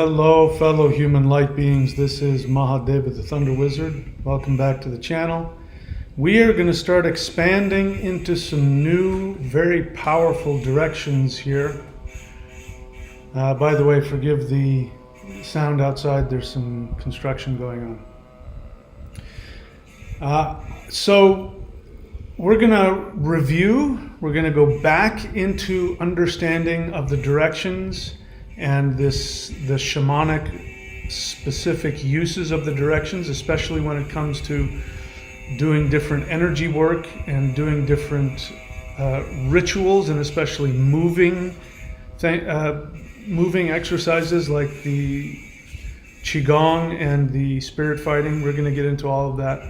Hello, fellow human light beings. This is Mahadeva, the Thunder Wizard. Welcome back to the channel. We are going to start expanding into some new, very powerful directions here. By the way, forgive the sound outside. There's some construction going on. So we're going to review. We're going to go back into understanding of the directions and the shamanic specific uses of the directions, especially when it comes to doing different energy work and doing different rituals, and especially moving exercises like the qigong and the spirit fighting. We're going to get into all of that.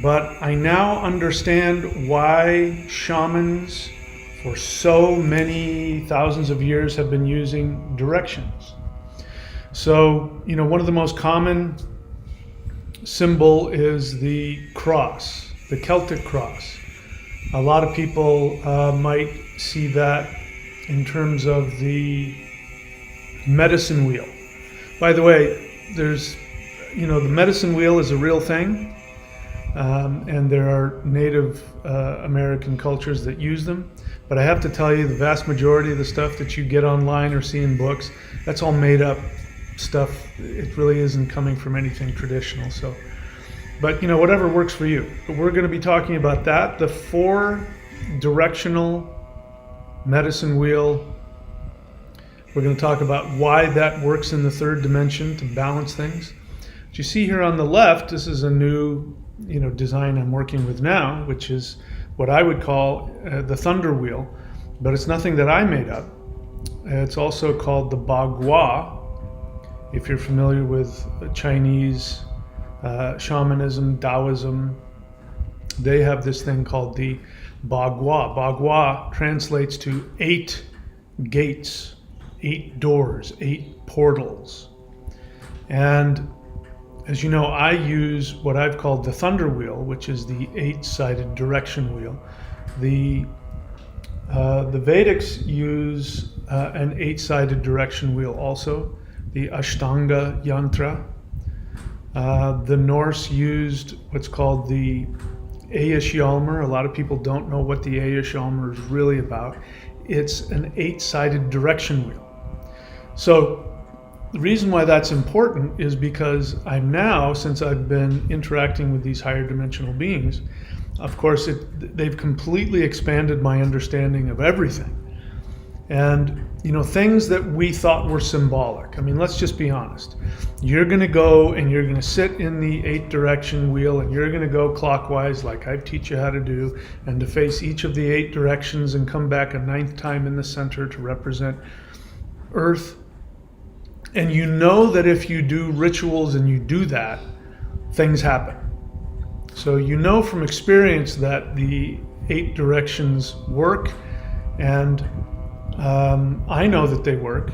But I now understand why shamans for so many thousands of years have been using directions. So, one of the most common symbol is the cross, the Celtic cross. A lot of people might see that in terms of the medicine wheel. By the way, there's, the medicine wheel is a real thing. And there are Native American cultures that use them. But I have to tell you, the vast majority of the stuff that you get online or see in books, that's all made up stuff. It really isn't coming from anything traditional. So, but whatever works for you. But we're going to be talking about that, the 4-directional medicine wheel. We're going to talk about why that works in the 3rd dimension to balance things. What you see here on the left, this is a new design I'm working with now, which is what I would call the thunder wheel, but it's nothing that I made up. It's also called the bagua. If you're familiar with Chinese shamanism, Taoism, they have this thing called the bagua. Bagua translates to 8 gates, 8 doors, 8 portals. And as you know, I use what I've called the thunder wheel, which is the 8-sided direction wheel. The Vedics use an 8-sided direction wheel also, the Ashtanga Yantra. The Norse used what's called the Ayashjalmar. A lot of people don't know what the Ayashjalmar is really about. It's an 8-sided direction wheel. So the reason why that's important is because I'm now, since I've been interacting with these higher dimensional beings, of course, they've completely expanded my understanding of everything. And, things that we thought were symbolic. I mean, let's just be honest. You're going to go and you're going to sit in the 8-direction wheel and you're going to go clockwise like I teach you how to do, and to face each of the 8 directions and come back a 9th time in the center to represent Earth. And that if you do rituals and you do that, things happen. So from experience that the 8 directions work, and I know that they work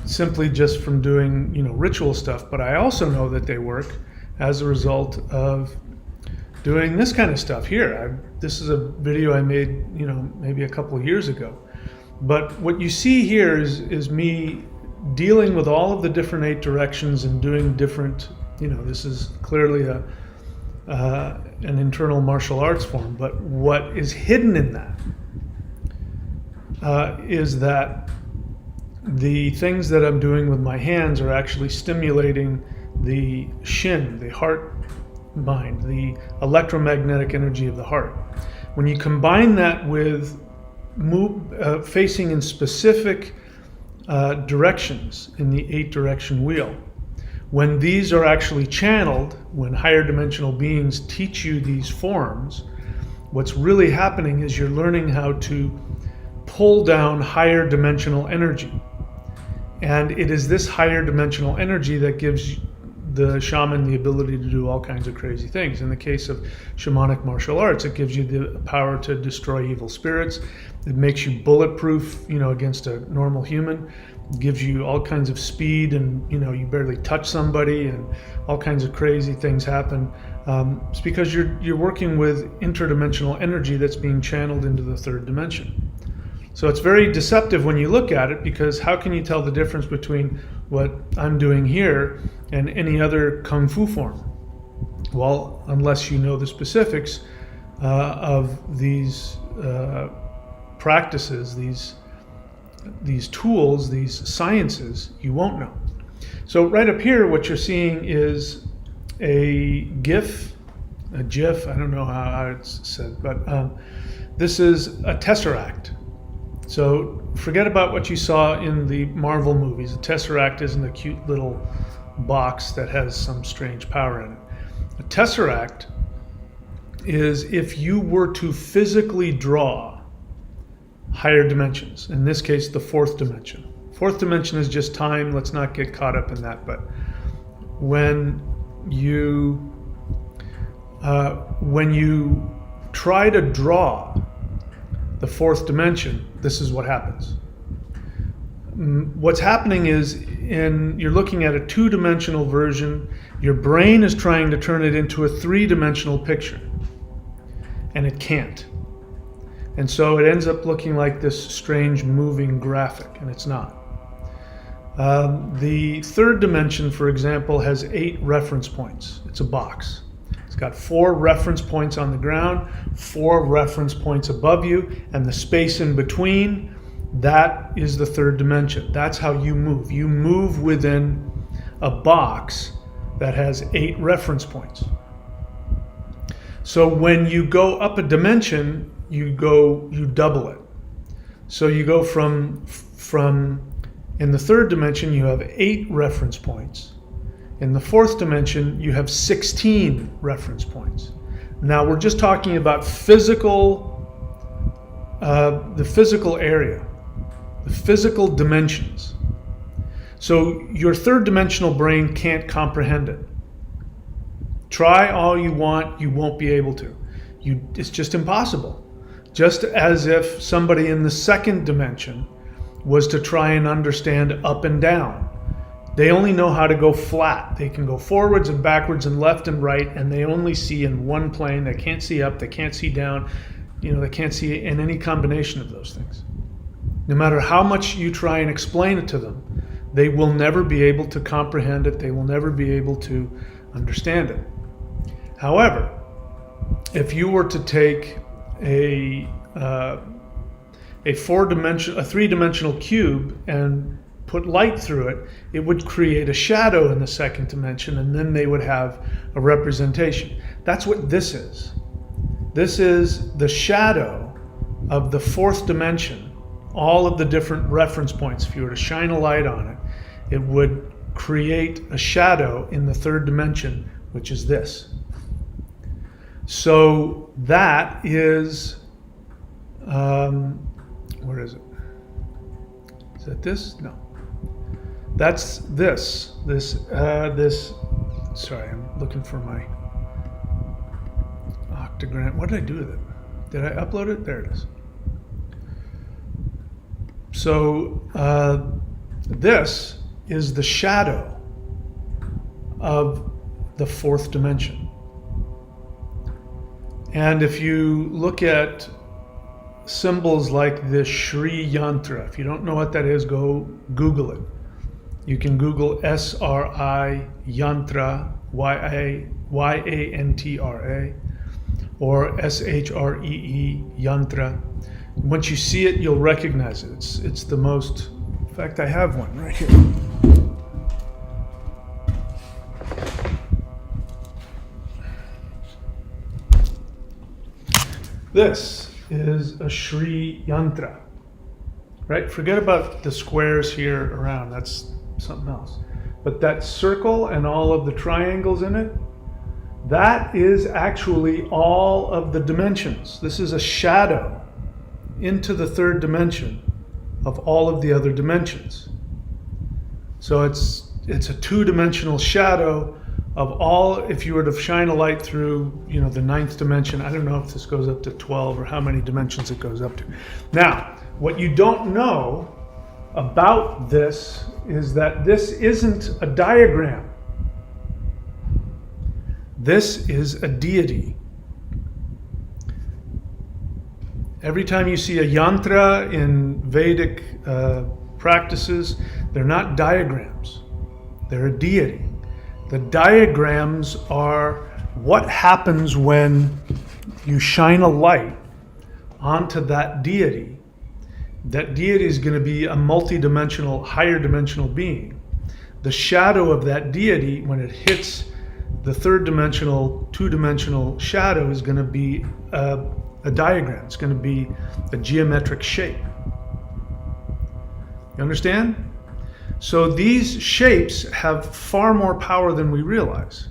simply just from doing ritual stuff, but I also know that they work as a result of doing this kind of stuff here. This is a video I made maybe a couple of years ago. But what you see here is me dealing with all of the different 8 directions and doing different, this is clearly an internal martial arts form, but what is hidden in that is that the things that I'm doing with my hands are actually stimulating the shin, the heart mind, the electromagnetic energy of the heart. When you combine that with facing in specific directions in the 8-direction wheel, when these are actually channeled, when higher dimensional beings teach you these forms, what's really happening is you're learning how to pull down higher dimensional energy. And it is this higher dimensional energy that gives the shaman the ability to do all kinds of crazy things. In the case of shamanic martial arts, it gives you the power to destroy evil spirits. It makes you bulletproof, against a normal human. It gives you all kinds of speed, and you barely touch somebody, and all kinds of crazy things happen. It's because you're working with interdimensional energy that's being channeled into the 3rd dimension. So it's very deceptive when you look at it, because how can you tell the difference between what I'm doing here and any other Kung Fu form? Well, unless you know the specifics of these practices, these tools, these sciences, you won't know. So right up here, what you're seeing is a GIF, I don't know how it's said, but this is a tesseract. So forget about what you saw in the Marvel movies. A tesseract isn't a cute little box that has some strange power in it. A tesseract is if you were to physically draw higher dimensions, in this case the fourth dimension. Fourth dimension is just time, let's not get caught up in that, but when you try to draw the fourth dimension, this is what happens. What's happening is, you're looking at a two-dimensional version, your brain is trying to turn it into a three-dimensional picture, and it can't. And so it ends up looking like this strange moving graphic, and it's not. The third dimension, for example, has 8 reference points. It's a box. It's got 4 reference points on the ground, 4 reference points above you, and the space in between, that is the third dimension. That's how you move. You move within a box that has 8 reference points. So when you go up a dimension, you double it. So you go from in the third dimension, you have 8 reference points. In the fourth dimension, you have 16 reference points. Now we're just talking about the physical area, the physical dimensions. So your third dimensional brain can't comprehend it. Try all you want, you won't be able to. It's just impossible. Just as if somebody in the second dimension was to try and understand up and down. They only know how to go flat. They can go forwards and backwards and left and right, and they only see in one plane. They can't see up, they can't see down, they can't see in any combination of those things. No matter how much you try and explain it to them, they will never be able to comprehend it. They will never be able to understand it. However, if you were to take a three-dimensional cube and put light through it, it would create a shadow in the second dimension, and then they would have a representation. That's what this is. This is the shadow of the fourth dimension, all of the different reference points. If you were to shine a light on it, it would create a shadow in the third dimension, which is this. So that is, where is it? Is that this? No. That's this. Sorry, I'm looking for my octagram. What did I do with it? Did I upload it? There it is. So this is the shadow of the fourth dimension. And if you look at symbols like this Shri Yantra, if you don't know what that is, go Google it. You can Google SRI Yantra, YANTRA, or SHREE Yantra. Once you see it, you'll recognize it. It's the most, in fact, I have one right here. This is a Shri Yantra, right? Forget about the squares here around, that's something else. But that circle and all of the triangles in it, that is actually all of the dimensions. This is a shadow into the third dimension of all of the other dimensions. So it's a two-dimensional shadow of all. If you were to shine a light through, the ninth dimension, I don't know if this goes up to 12 or how many dimensions it goes up to. Now, what you don't know about this is that this isn't a diagram. This is a deity. Every time you see a yantra in Vedic practices, they're not diagrams. They're a deity. The diagrams are what happens when you shine a light onto that deity. That deity is going to be a multidimensional, higher dimensional being. The shadow of that deity, when it hits the third dimensional, two-dimensional shadow, is going to be a diagram. It's going to be a geometric shape. You understand? So these shapes have far more power than we realize.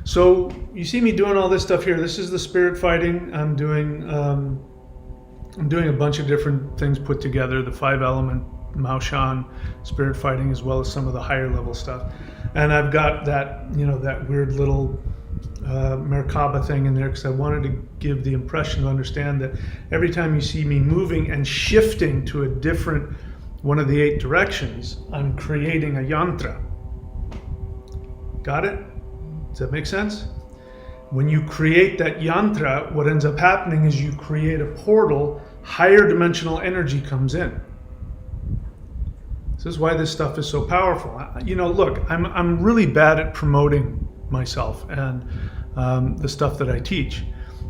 So you see me doing all this stuff here. This is the spirit fighting. I'm doing a bunch of different things put together. The 5-element Maoshan spirit fighting, as well as some of the higher level stuff. And I've got that, that weird little Merkaba thing in there because I wanted to give the impression to understand that every time you see me moving and shifting to a different one of the 8 directions, I'm creating a yantra. Got it? Does that make sense? When you create that yantra, what ends up happening is you create a portal, higher dimensional energy comes in. This is why this stuff is so powerful. Look, I'm really bad at promoting myself and the stuff that I teach.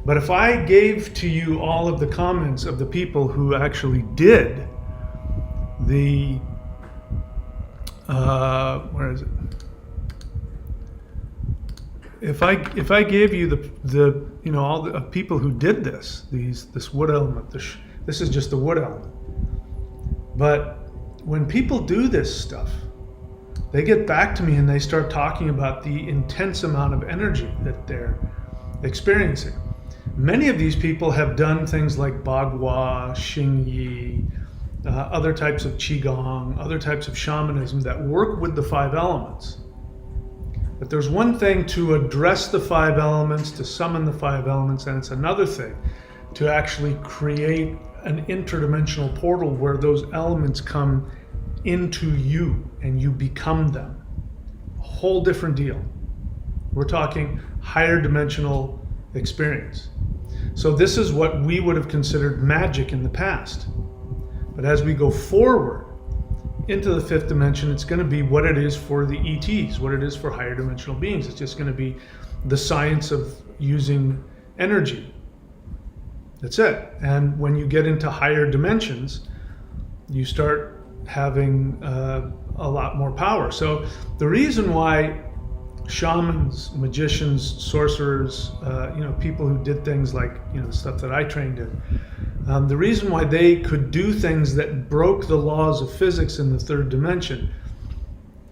But if I gave to you all of the comments of the people who actually did the, where is it? If I gave you the all the people who did this wood element, this is just the wood element. But when people do this stuff, they get back to me and they start talking about the intense amount of energy that they're experiencing. Many of these people have done things like Bagua, Xingyi, other types of Qigong, other types of shamanism that work with the 5 elements. But there's one thing to address the 5 elements, to summon the 5 elements, and it's another thing to actually create an interdimensional portal where those elements come into you and you become them. A whole different deal. We're talking higher dimensional experience. So this is what we would have considered magic in the past. But as we go forward into the 5th dimension, it's going to be what it is for the ETs, what it is for higher dimensional beings. It's just going to be the science of using energy. That's it. And when you get into higher dimensions, you start having a lot more power. So the reason why shamans, magicians, sorcerers, people who did things like the stuff that I trained in, the reason why they could do things that broke the laws of physics in the 3rd dimension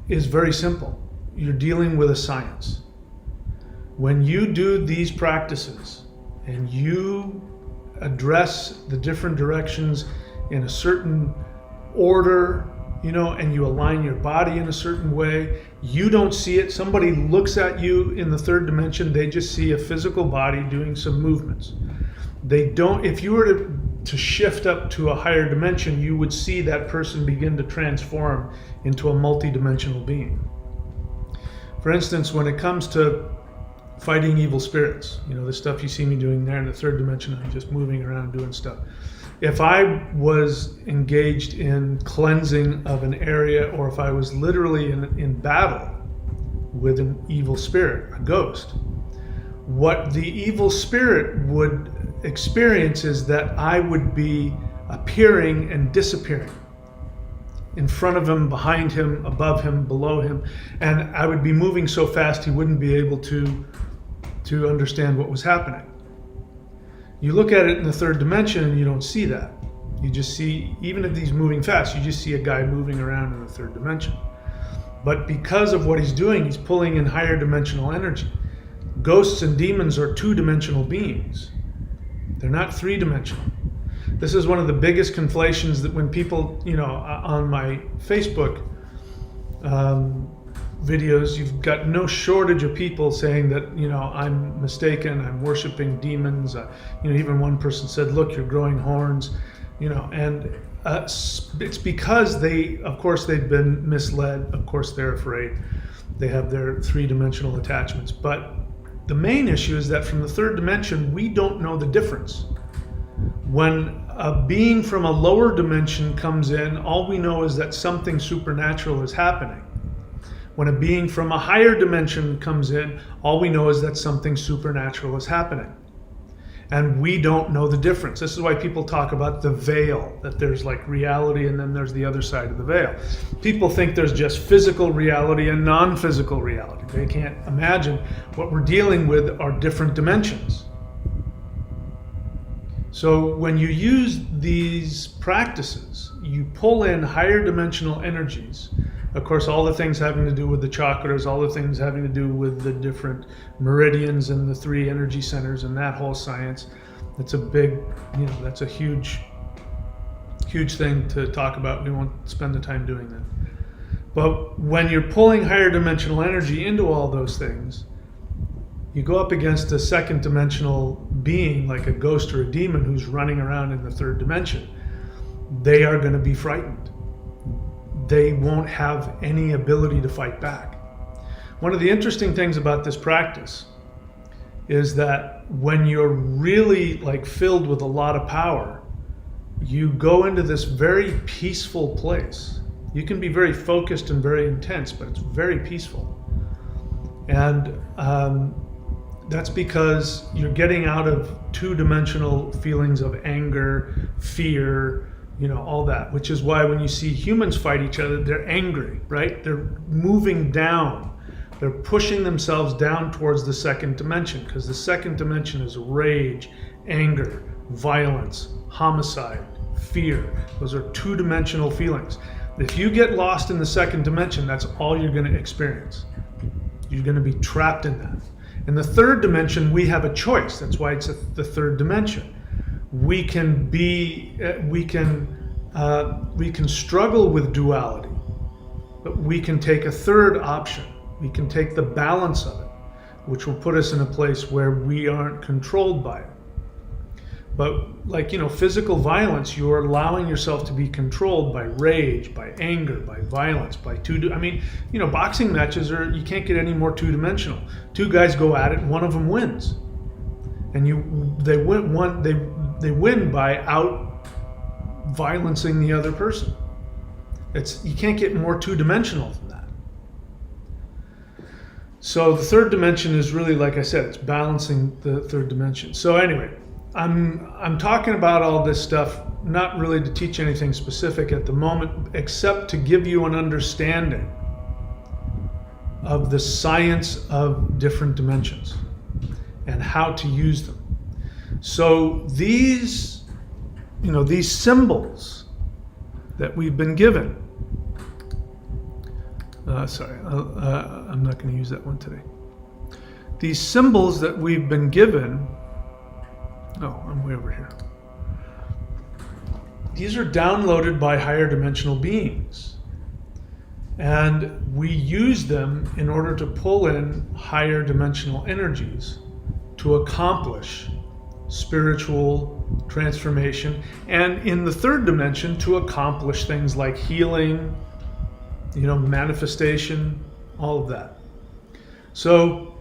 is very simple. You're dealing with a science. When you do these practices and you address the different directions in a certain order, and you align your body in a certain way, you don't see it. Somebody looks at you in the 3rd dimension, they just see a physical body doing some movements. They don't, if you were to shift up to a higher dimension, you would see that person begin to transform into a multi-dimensional being. For instance, when it comes to fighting evil spirits, the stuff you see me doing there in the 3rd dimension, I'm just moving around doing stuff. If I was engaged in cleansing of an area, or if I was literally in battle with an evil spirit, a ghost, what the evil spirit would experience is that I would be appearing and disappearing in front of him, behind him, above him, below him, and I would be moving so fast he wouldn't be able to understand what was happening. You look at it in the 3rd dimension and you don't see that. You just see, even if he's moving fast, you just see a guy moving around in the 3rd dimension. But because of what he's doing, he's pulling in higher dimensional energy. Ghosts and demons are 2-dimensional beings. They're not 3-dimensional. This is one of the biggest conflations that when people, on my Facebook videos, you've got no shortage of people saying that, I'm mistaken, I'm worshiping demons. Even one person said, look, you're growing horns, and it's because they've been misled. Of course, they're afraid. They have their 3-dimensional attachments. But the main issue is that from the 3rd dimension, we don't know the difference. When a being from a lower dimension comes in, all we know is that something supernatural is happening. When a being from a higher dimension comes in, all we know is that something supernatural is happening. And we don't know the difference. This is why people talk about the veil, that there's like reality and then there's the other side of the veil. People think there's just physical reality and non-physical reality. They can't imagine what we're dealing with are different dimensions. So when you use these practices, you pull in higher dimensional energies. Of course, all the things having to do with the chakras, all the things having to do with the different meridians and the 3 energy centers and that whole science. That's a big, that's a huge thing to talk about. We won't spend the time doing that. But when you're pulling higher dimensional energy into all those things, you go up against a second dimensional being like a ghost or a demon who's running around in the 3rd dimension. They are going to be frightened. They won't have any ability to fight back. One of the interesting things about this practice is that when you're really like filled with a lot of power, you go into this very peaceful place. You can be very focused and very intense, but it's very peaceful. And that's because you're getting out of 2-dimensional feelings of anger, fear, all that, which is why when you see humans fight each other, they're angry, right? They're moving down. They're pushing themselves down towards the 2nd dimension, because the 2nd dimension is rage, anger, violence, homicide, fear. Those are 2-dimensional feelings. If you get lost in the 2nd dimension, that's all you're going to experience. You're going to be trapped in that. In the 3rd dimension, we have a choice. That's why it's the 3rd dimension. We can struggle with duality, but we can take a 3rd option. We can take the balance of it, which will put us in a place where we aren't controlled by it. But physical violence, you're allowing yourself to be controlled by rage, by anger, by violence, by boxing matches you can't get any more 2-dimensional. 2 guys go at it and one of them wins. And they win by out violencing the other person. You can't get more 2-dimensional than that. So the 3rd dimension is really, like I said, it's balancing the 3rd dimension. So anyway, I'm talking about all this stuff not really to teach anything specific at the moment, except to give you an understanding of the science of different dimensions and how to use them. So these symbols that we've been given. I'm not going to use that one today. These symbols that we've been given. Oh, I'm way over here. These are downloaded by higher dimensional beings. And we use them in order to pull in higher dimensional energies to accomplish spiritual transformation, and in the 3rd dimension to accomplish things like healing, manifestation, all of that. So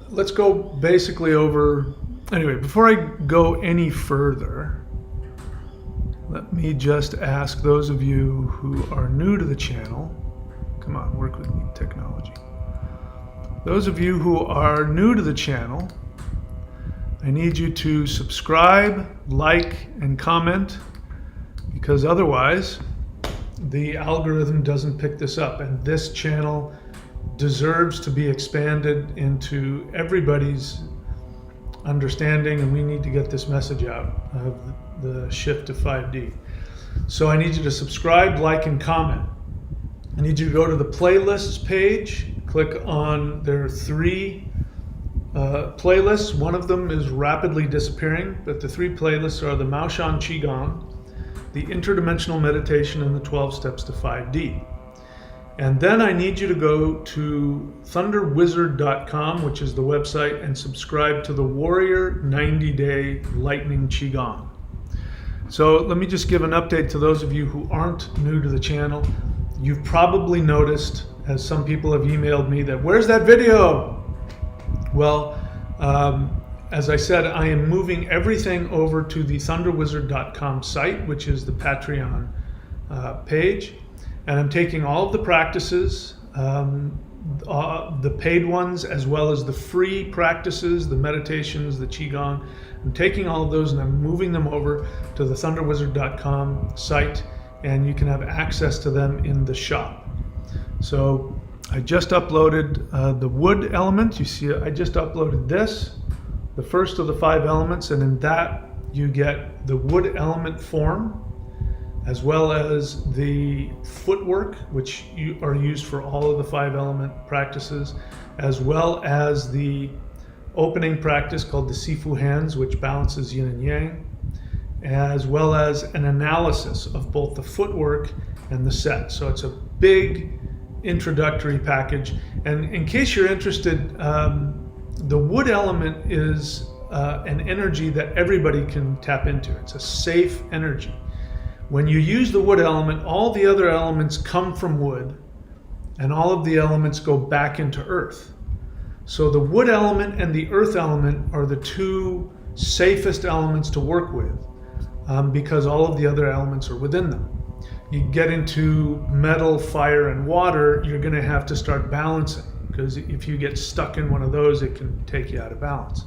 let's go basically over. Anyway, before I go any further, let me just ask those of you who are new to the channel, come on, work with me, technology. Those of you who are new to the channel, I need you to subscribe, like, and comment, because otherwise the algorithm doesn't pick this up, and this channel deserves to be expanded into everybody's understanding, and we need to get this message out of the shift to 5D. So I need you to subscribe, like, and comment. I need you to go to the playlists page, click on, there are 3 playlists. One of them is rapidly disappearing, but the 3 playlists are the Maoshan Qigong, the Interdimensional Meditation, and the 12 Steps to 5D. And then I need you to go to thunderwizard.com, which is the website, and subscribe to the Warrior 90-Day Lightning Qigong. So let me just give an update to those of you who aren't new to the channel. You've probably noticed, as some people have emailed me, that where's that video? Well, as I said, I am moving everything over to the thunderwizard.com site, which is the Patreon page. And I'm taking all of the practices, the paid ones, as well as the free practices, the meditations, the Qigong. I'm taking all of those and I'm moving them over to the thunderwizard.com site, and you can have access to them in the shop. So I just uploaded the wood element. You see, I just uploaded this, the first of the 5 elements, and in that you get the wood element form, as well as the footwork, which are used for all of the 5 element practices, as well as the opening practice called the Sifu hands, which balances yin and yang, as well as an analysis of both the footwork and the set. So it's a big introductory package. And in case you're interested, the wood element is an energy that everybody can tap into. It's a safe energy. When you use the wood element, all the other elements come from wood, and all of the elements go back into earth. So the wood element and the earth element are the 2 safest elements to work with, because all of the other elements are within them. You get into metal, fire, and water, you're going to have to start balancing, because if you get stuck in one of those, it can take you out of balance.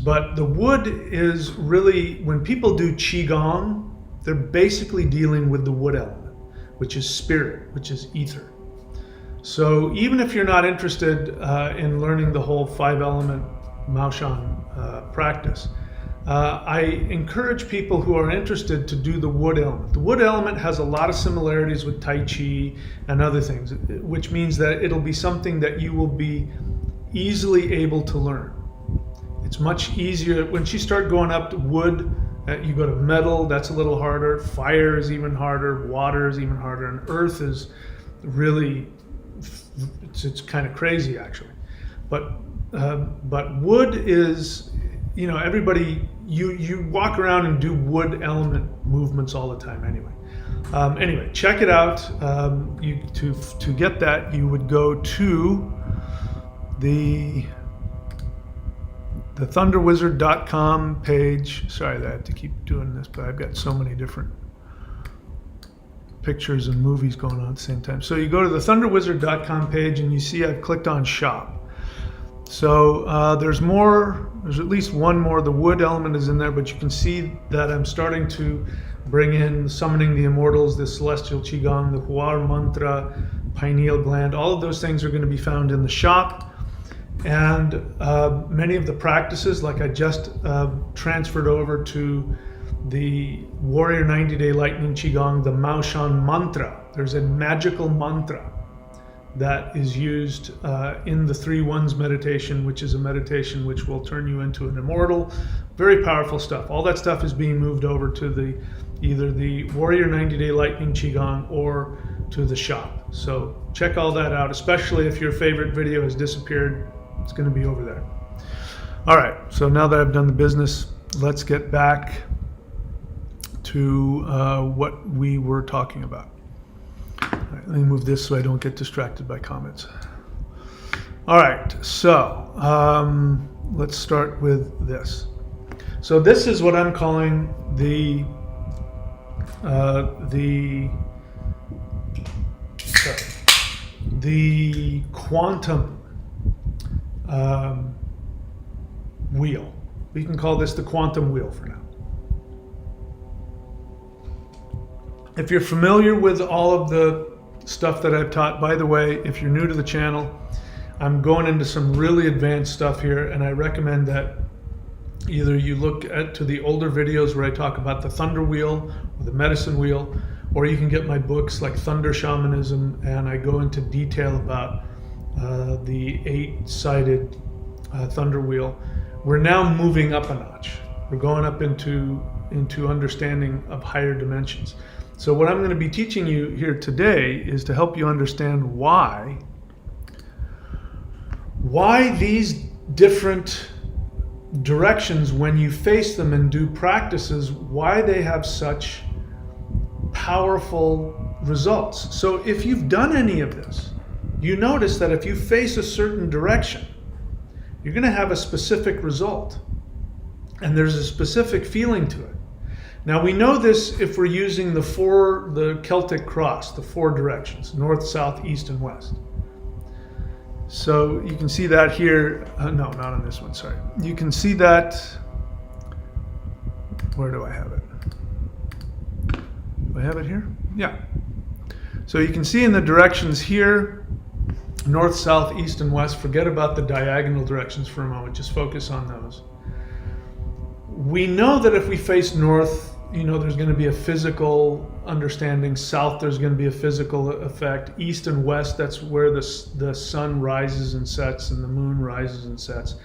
But the wood is really, when people do Qigong, they're basically dealing with the wood element, which is spirit, which is ether. So even if you're not interested in learning the whole 5 element Maoshan practice, I encourage people who are interested to do the wood element. The wood element has a lot of similarities with Tai Chi and other things, which means that it'll be something that you will be easily able to learn. It's much easier. Once you start going up to wood, you go to metal, that's a little harder. Fire is even harder. Water is even harder. And earth is really, it's kind of crazy actually. But wood is, everybody, you walk around and do wood element movements all the time anyway. Anyway, check it out. To get that, you would go to the thunderwizard.com page. Sorry that I have to keep doing this, but I've got so many different pictures and movies going on at the same time. So you go to the thunderwizard.com page and you see I've clicked on shop. So there's at least one more. The wood element is in there, but you can see that I'm starting to bring in summoning the immortals, the celestial Qigong, the Huar mantra, pineal gland. All of those things are going to be found in the shop. And many of the practices, like I just transferred over to the Warrior 90-Day Lightning Qigong, the Maoshan mantra. There's a magical mantra that is used in the 3 Ones meditation, which is a meditation which will turn you into an immortal. Very powerful stuff. All that stuff is being moved over to either the Warrior 90-Day Lightning Qigong or to the shop. So check all that out, especially if your favorite video has disappeared. It's going to be over there. All right, so now that I've done the business, let's get back to what we were talking about. All right, let me move this so I don't get distracted by comments. All right, so let's start with this. So this is what I'm calling the quantum wheel. We can call this the quantum wheel for now. If you're familiar with all of the stuff that I've taught, by the way, if you're new to the channel, I'm going into some really advanced stuff here, and I recommend that either you look to the older videos where I talk about the thunder wheel or the medicine wheel, or you can get my books like Thunder Shamanism, and I go into detail about the 8-sided thunder wheel. We're now moving up a notch. We're going up into understanding of higher dimensions. So what I'm going to be teaching you here today is to help you understand why these different directions, when you face them and do practices, why they have such powerful results. So if you've done any of this, you notice that if you face a certain direction you're going to have a specific result. And there's a specific feeling to it. Now we know this if we're using the Celtic cross, the 4 directions, north, south, east, and west. So you can see that here. No, not on this one, sorry. You can see that, where do I have it? Do I have it here? Yeah. So you can see in the directions here, north, south, east, and west. Forget about the diagonal directions for a moment, just focus on those. We know that if we face north, there's going to be a physical understanding. South, there's going to be a physical effect. East and west, that's where the sun rises and sets and the moon rises and sets.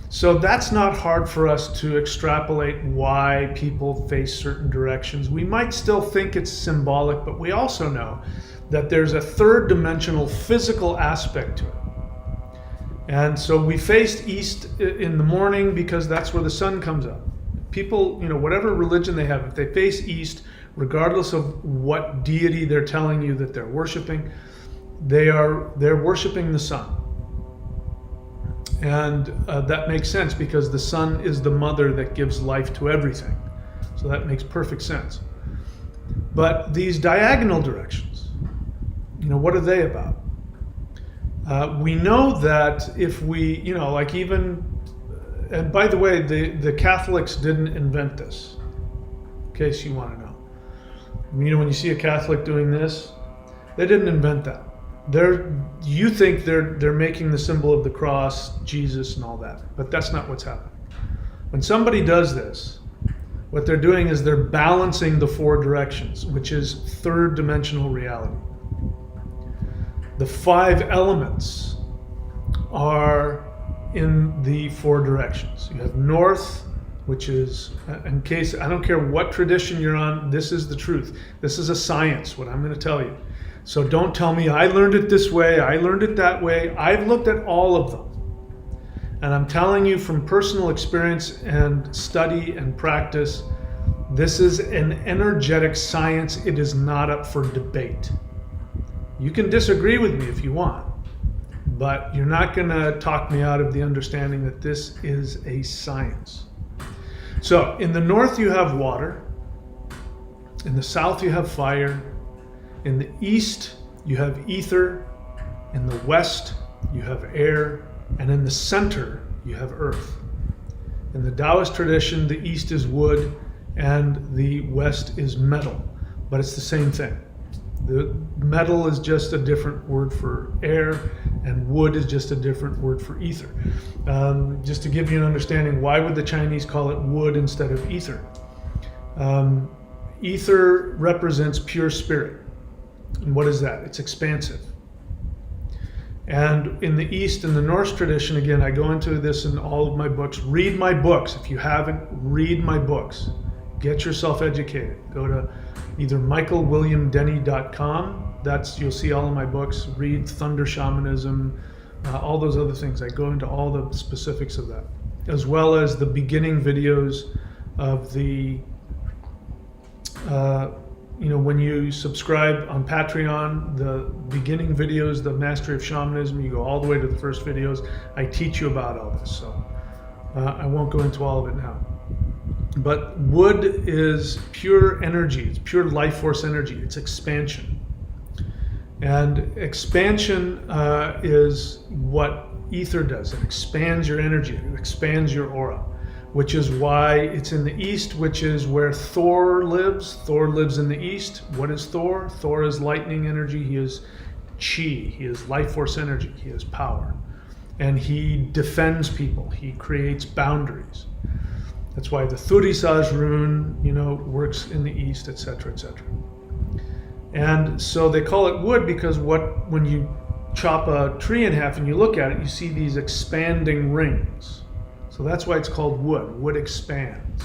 So that's not hard for us to extrapolate why people face certain directions. We might still think it's symbolic, but we also know that there's a 3rd dimensional physical aspect to it. And so we faced east in the morning because that's where the sun comes up. People, whatever religion they have, if they face east, regardless of what deity they're telling you that they're worshiping, they're worshiping the sun. And that makes sense because the sun is the mother that gives life to everything. So that makes perfect sense. But these diagonal directions, what are they about? We know that if we, and by the way, the Catholics didn't invent this, in case you want to know. When you see a Catholic doing this, they didn't invent that. You think they're making the symbol of the cross, Jesus, and all that, but that's not what's happening. When somebody does this, what they're doing is they're balancing the 4 directions, which is 3rd dimensional reality. The 5 elements are in the 4 directions. You have north, which is, in case, I don't care what tradition you're on, this is the truth. This is a science, what I'm going to tell you. So don't tell me I learned it this way, I learned it that way. I've looked at all of them. And I'm telling you from personal experience and study and practice, this is an energetic science. It is not up for debate. You can disagree with me if you want, but you're not going to talk me out of the understanding that this is a science. So in the north you have water, in the south you have fire, in the east you have ether, in the west you have air, and in the center you have earth. In the Taoist tradition, the east is wood and the west is metal, but it's the same thing. The metal is just a different word for air, and wood is just a different word for ether. Just to give you an understanding, why would the Chinese call it wood instead of ether? Ether represents pure spirit. And what is that? It's expansive. And in the East, in the Norse tradition, again, I go into this in all of my books. Read my books. If you haven't, read my books. Get yourself educated. Go to either michaelwilliamdenny.com. You'll see all of my books. Read Thunder Shamanism, all those other things. I go into all the specifics of that, as well as the beginning videos of the, when you subscribe on Patreon, the beginning videos, the Mastery of Shamanism, you go all the way to the first videos. I teach you about all this, so I won't go into all of it now. But wood is pure energy. It's pure life force energy. It's expansion. And expansion is what ether does. It expands your energy. It expands your aura, which is why it's in the East, which is where Thor lives. Thor lives in the East. What is Thor? Thor is lightning energy. He is chi. He is life force energy. He is power. And he defends people. He creates boundaries. That's why the Thurisaz rune, works in the East, etc., etc. And so they call it wood because when you chop a tree in half and you look at it, you see these expanding rings. So that's why it's called wood. Wood expands.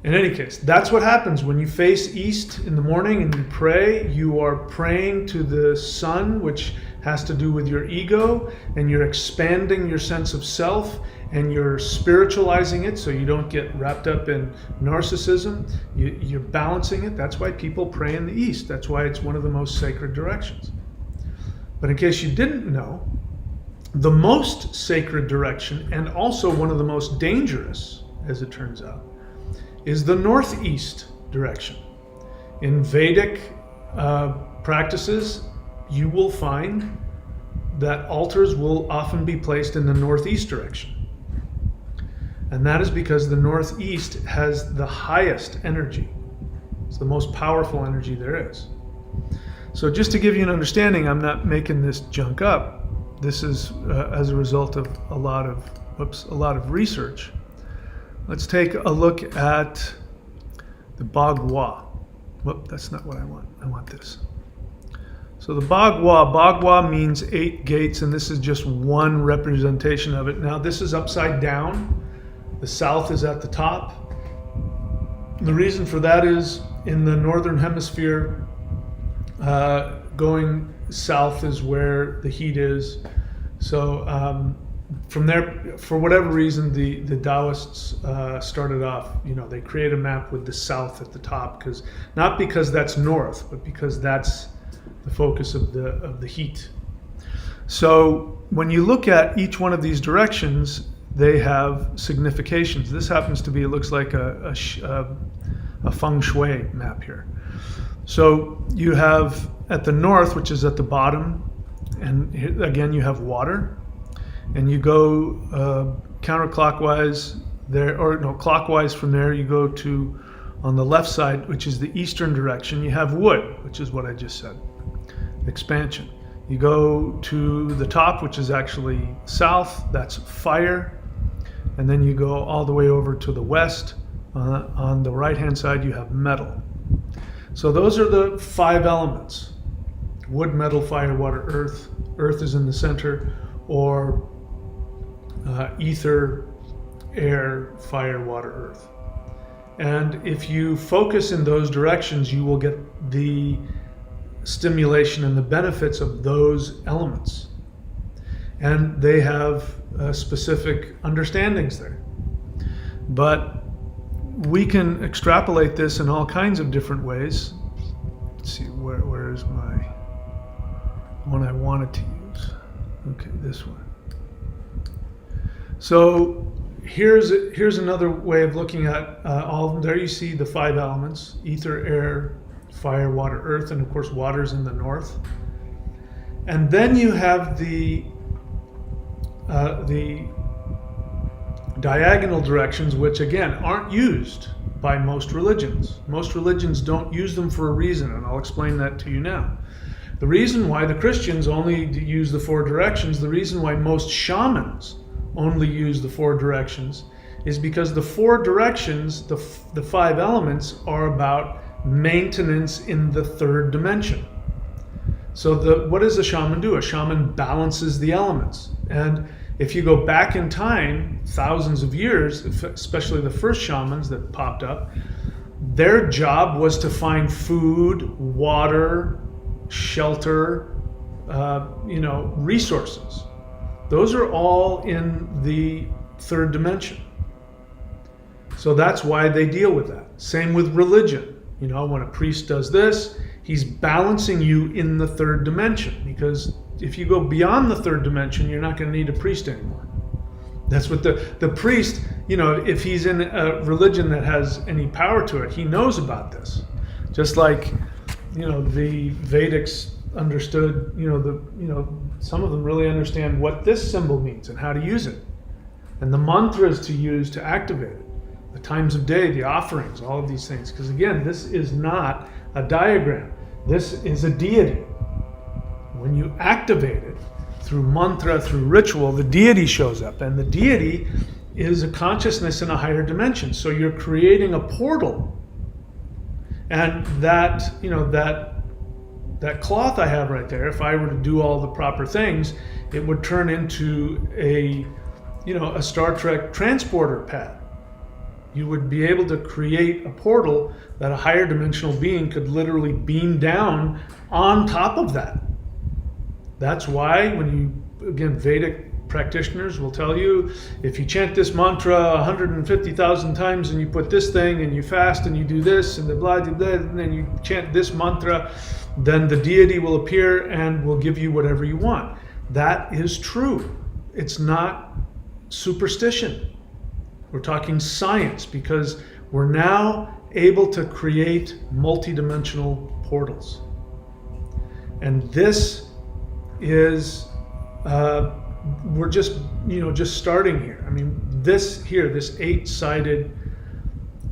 In any case, that's what happens when you face east in the morning and you pray. You are praying to the sun, which has to do with your ego, and you're expanding your sense of self, and you're spiritualizing it so you don't get wrapped up in narcissism. You're balancing it. That's why people pray in the East. That's why it's one of the most sacred directions. But in case you didn't know, The most sacred direction, and also one of the most dangerous, as it turns out, is the northeast direction. In Vedic practices, you will find that altars will often be placed in the northeast direction. And that is because the northeast has the highest energy. It's the most powerful energy there is. So just to give you an understanding, I'm not making this junk up. This is as a result of a lot of research. Let's take a look at the Bagua. Whoop, that's not what I want. I want this. So the Bagua means 8 gates, and this is just one representation of it. Now this is upside down. The south is at the top. The reason for that is in the northern hemisphere, going south is where the heat is. So from there, for whatever reason, the Taoists started off, they create a map with the south at the top, not because that's north, but because that's the focus of the heat. So when you look at each one of these directions, they have significations. This happens to be, it looks like a feng shui map here. So you have at the north, which is at the bottom, and again you have water, and you go counterclockwise there, or no, clockwise from there. You go to, on the left side, which is the eastern direction, you have wood, which is what I just said, expansion. You go to the top, which is actually south, that's fire. And then you go all the way over to the west. On the right-hand side, you have metal. So those are the 5 elements: wood, metal, fire, water, earth. Earth is in the center, or ether, air, fire, water, earth. And if you focus in those directions, you will get the stimulation and the benefits of those elements. And they have specific understandings there. But we can extrapolate this in all kinds of different ways. Let's see, where is my one I wanted to use? Okay, this one. So here's another way of looking at all of them. There you see the 5 elements: ether, air, fire, water, earth, and of course water's in the north. And then you have the diagonal directions, which again aren't used by most religions. Most religions don't use them for a reason, and I'll explain that to you now. The reason why the Christians only use the 4 directions, the reason why most shamans only use the 4 directions, is because the 4 directions, the 5 elements, are about maintenance in the 3rd dimension. So what does a shaman do? A shaman balances the elements. And if you go back in time, thousands of years, especially the first shamans that popped up, their job was to find food, water, shelter, resources. Those are all in the 3rd dimension. So that's why they deal with that. Same with religion. When a priest does this, he's balancing you in the 3rd dimension, because if you go beyond the 3rd dimension, you're not going to need a priest anymore. That's what the priest, if he's in a religion that has any power to it, he knows about this. Just like, the Vedics understood, some of them really understand what this symbol means and how to use it, and the mantras to use to activate it, the times of day, the offerings, all of these things. Because again, this is not a diagram. This is a deity. When you activate it through mantra, through ritual, the deity shows up, and the deity is a consciousness in a higher dimension. So you're creating a portal, and that cloth I have right there, if I were to do all the proper things, it would turn into a Star Trek transporter pad. You would be able to create a portal that a higher dimensional being could literally beam down on top of that. That's why again, Vedic practitioners will tell you, if you chant this mantra 150,000 times and you put this thing and you fast and you do this and the blah, blah, blah, and then you chant this mantra, then the deity will appear and will give you whatever you want. That is true. it's not superstition. We're talking science, because we're now able to create multidimensional portals. And this is, we're just starting here. I mean, this 8-sided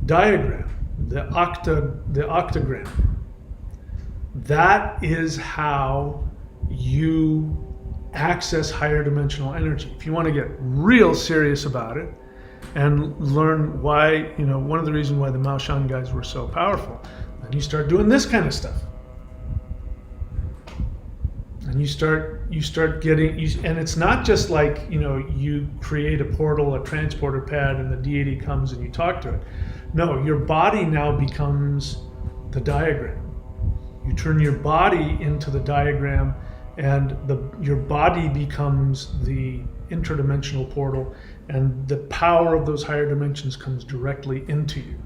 diagram, the octagram, that is how you access higher dimensional energy. If you want to get real serious about it and learn why, one of the reasons why the Mao Shan guys were so powerful, then you start doing this kind of stuff. And you start getting, and it's not just like, you create a portal, a transporter pad, and the deity comes and you talk to it. No, your body now becomes the diagram. You turn your body into the diagram, and your body becomes the interdimensional portal, and the power of those higher dimensions comes directly into you.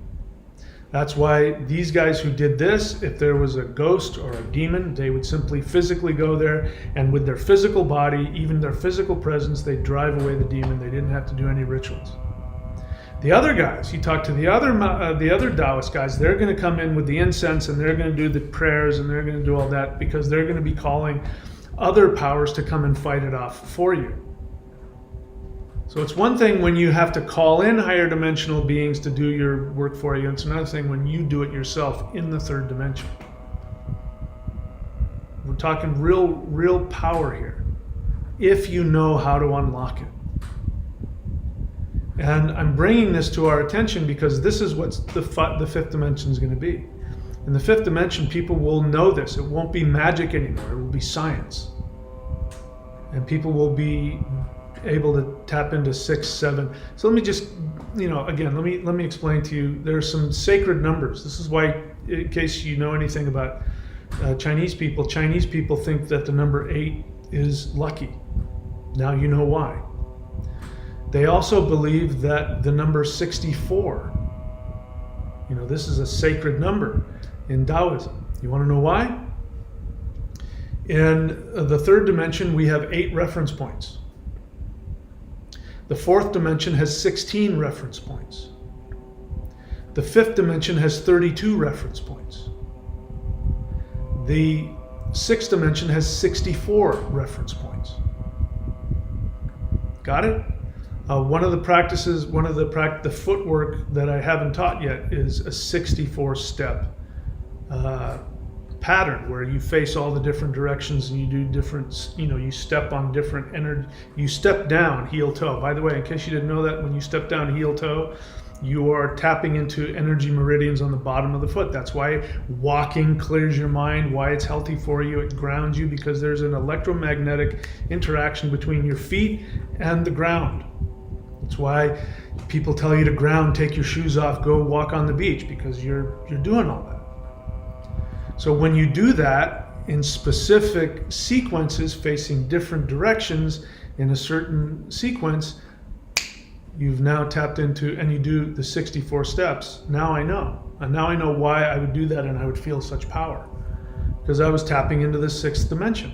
That's why these guys who did this, if there was a ghost or a demon, they would simply physically go there, and with their physical body, even their physical presence, they'd drive away the demon. They didn't have to do any rituals. The other guys, you talk to the other Taoist guys, they're going to come in with the incense, and they're going to do the prayers, and they're going to do all that, because they're going to be calling other powers to come and fight it off for you. So it's one thing when you have to call in higher dimensional beings to do your work for you. It's another thing when you do it yourself in the third dimension. We're talking real power here, if you know how to unlock it. And I'm bringing this to our attention because this is what the fifth dimension is going to be. In the fifth dimension, people will know this. It won't be magic anymore. It will be science. And people will be able to tap into 6, 7. So let me just, again, let me explain to you. There are some sacred numbers. This is why, in case you know anything about Chinese people think that the number 8 is lucky. Now you know why. They also believe that the number 64, this is a sacred number in Taoism. You want to know why? In the third dimension, we have 8 reference points. The fourth dimension has 16 reference points. The fifth dimension has 32 reference points. The sixth dimension has 64 reference points. Got it? One of the practices, the footwork that I haven't taught yet is a 64-step pattern where you face all the different directions and you do different, you step on different energy. You step down heel toe. By the way, in case you didn't know that, when you step down heel toe, you are tapping into energy meridians on the bottom of the foot. That's why walking clears your mind, why it's healthy for you. It grounds you because there's an electromagnetic interaction between your feet and the ground. That's why people tell you to ground, take your shoes off, go walk on the beach, because you're doing all that. So when you do that in specific sequences facing different directions in a certain sequence, you've now tapped into, and you do the 64 steps. Now I know. And now I know why I would do that and I would feel such power. Because I was tapping into the sixth dimension.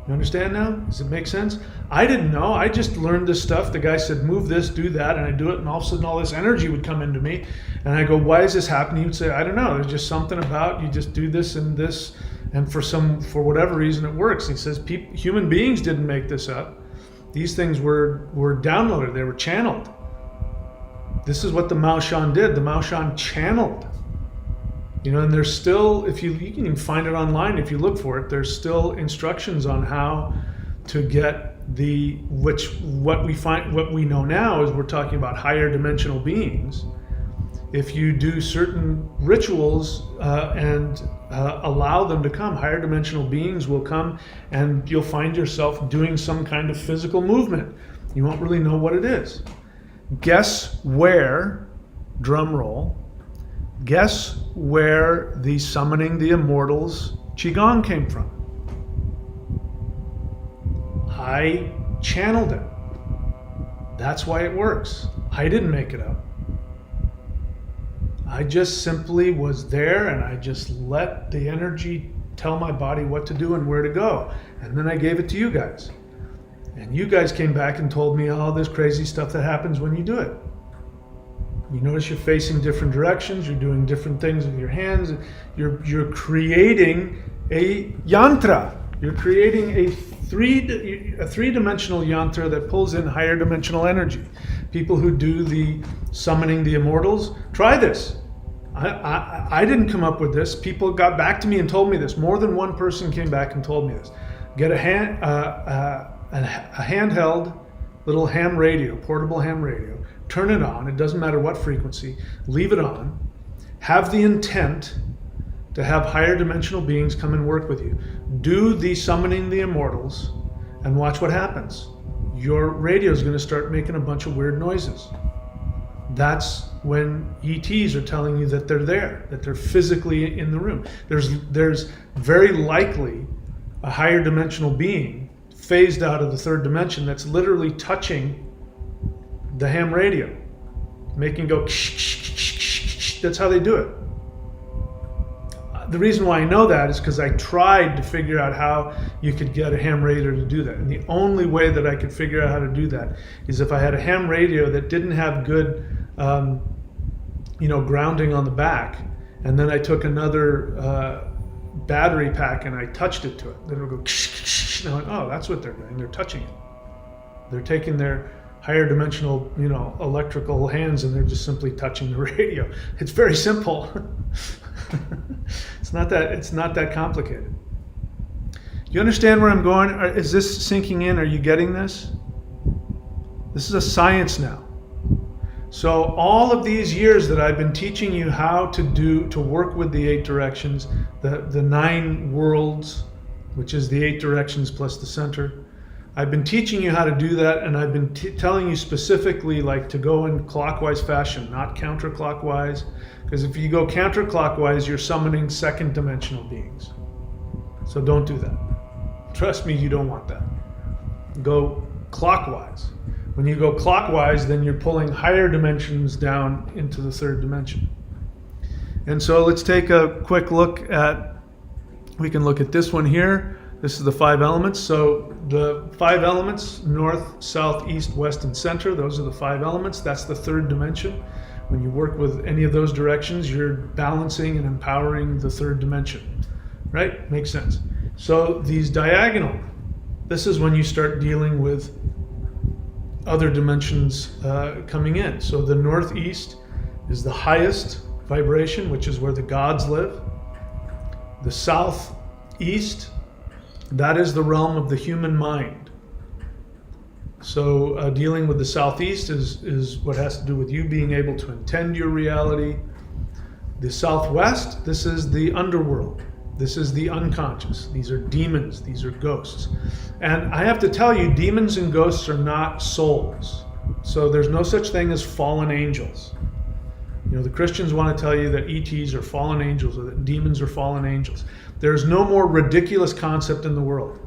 You understand now? Does it make sense? I didn't know. I just learned this stuff. The guy said, move this, do that, and I do it, and all of a sudden all this energy would come into me. And I go, why is this happening? He would say, I don't know. There's just something about you just do this, and for whatever reason it works. He says, human beings didn't make this up. These things were downloaded. They were channeled. This is what the Mao Shan did. The Mao Shan channeled. And there's still, you can even find it online if you look for it, there's still instructions on how to get what we know now is we're talking about higher dimensional beings. If you do certain rituals and allow them to come, higher dimensional beings will come, and you'll find yourself doing some kind of physical movement. You won't really know what it is. Guess where, drum roll, guess where the summoning the immortals Qigong came from? I channeled it. That's why it works. I didn't make it up. I just simply was there and I just let the energy tell my body what to do and where to go. And then I gave it to you guys. And you guys came back and told me all this crazy stuff that happens when you do it. You notice you're facing different directions, you're doing different things with your hands, you're creating a yantra. You're creating a three-dimensional yantra that pulls in higher dimensional energy. People who do the summoning the immortals, try this. I didn't come up with this. People got back to me and told me this. More than one person came back and told me this. Get a handheld little ham radio, portable ham radio. Turn it on. It doesn't matter what frequency. Leave it on. Have the intent to have higher dimensional beings come and work with you. Do the summoning the immortals and watch what happens. Your radio is going to start making a bunch of weird noises. That's when ETs are telling you that they're there, that they're physically in the room. There's very likely a higher dimensional being phased out of the third dimension that's literally touching the ham radio, making it go ksh, ksh, ksh, ksh, ksh. That's how they do it. The reason why I know that is because I tried to figure out how you could get a ham radio to do that. And the only way that I could figure out how to do that is if I had a ham radio that didn't have good grounding on the back, and then I took another battery pack and I touched it to it. Then it would go ksh, ksh, ksh. And I went, oh, that's what they're doing. They're touching it. They're taking their higher dimensional, electrical hands and they're just simply touching the radio. It's very simple. It's not that complicated. You understand where I'm going? Is this sinking in? Are you getting this? This is a science now. So all of these years that I've been teaching you how to work with the 8 directions, the 9 worlds, which is the 8 directions plus the center, I've been teaching you how to do that, and I've been telling you specifically to go in clockwise fashion, not counterclockwise, because if you go counterclockwise, you're summoning second dimensional beings. So don't do that. Trust me, you don't want that. Go clockwise. When you go clockwise, then you're pulling higher dimensions down into the third dimension. And so let's take a quick look at, we can look at this one here. This is the 5 elements. So the 5 elements, north, south, east, west, and center, those are the 5 elements. That's the third dimension. When you work with any of those directions, you're balancing and empowering the third dimension. Right? Makes sense. So these diagonal, this is when you start dealing with other dimensions coming in. So the northeast is the highest vibration, which is where the gods live. The southeast, that is the realm of the human mind. So dealing with the southeast is what has to do with you being able to intend your reality. The southwest, this is the underworld. This is the unconscious. These are demons. These are ghosts. And I have to tell you, demons and ghosts are not souls. So there's no such thing as fallen angels. The Christians want to tell you that ETs are fallen angels or that demons are fallen angels. There's no more ridiculous concept in the world.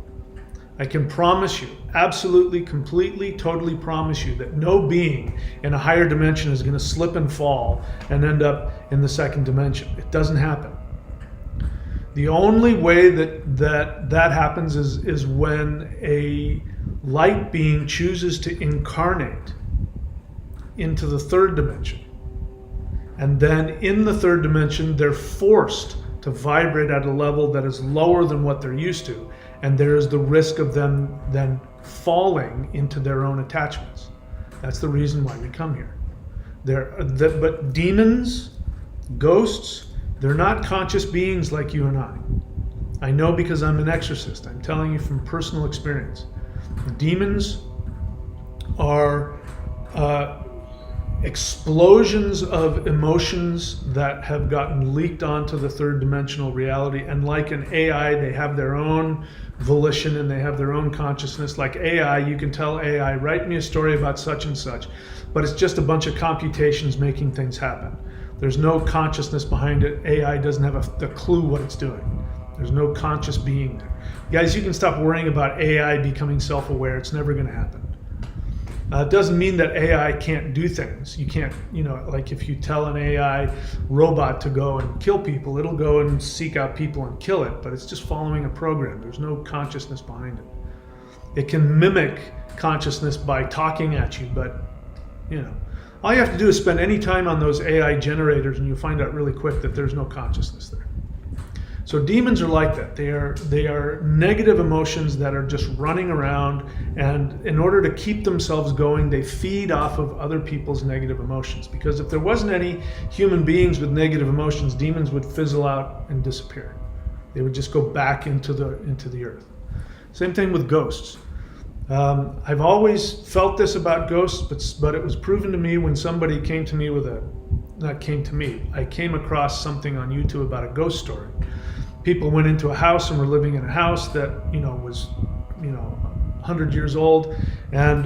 I can promise you, absolutely, completely, totally promise you that no being in a higher dimension is going to slip and fall and end up in the second dimension. It doesn't happen. The only way that happens is when a light being chooses to incarnate into the third dimension. And then in the third dimension, they're forced to vibrate at a level that is lower than what they're used to. And there is the risk of them then falling into their own attachments. That's the reason why we come here. But demons, ghosts, they're not conscious beings like you and I. I know because I'm an exorcist. I'm telling you from personal experience. Demons are explosions of emotions that have gotten leaked onto the third dimensional reality. And like an AI, they have their own volition and they have their own consciousness. Like AI, you can tell AI, write me a story about such and such. But it's just a bunch of computations making things happen. There's no consciousness behind it. AI doesn't have a clue what it's doing. There's no conscious being there. Guys, you can stop worrying about AI becoming self-aware. It's never going to happen. It doesn't mean that AI can't do things. You can't, like if you tell an AI robot to go and kill people, it'll go and seek out people and kill it, but it's just following a program. There's no consciousness behind it. It can mimic consciousness by talking at you, but all you have to do is spend any time on those AI generators and you'll find out really quick that there's no consciousness there. So demons are like that. They are negative emotions that are just running around, and in order to keep themselves going, they feed off of other people's negative emotions. Because if there wasn't any human beings with negative emotions, demons would fizzle out and disappear. They would just go back into the earth. Same thing with ghosts. I've always felt this about ghosts, but it was proven to me when somebody came to me I came across something on YouTube about a ghost story. People went into a house and were living in a house that was 100 years old, and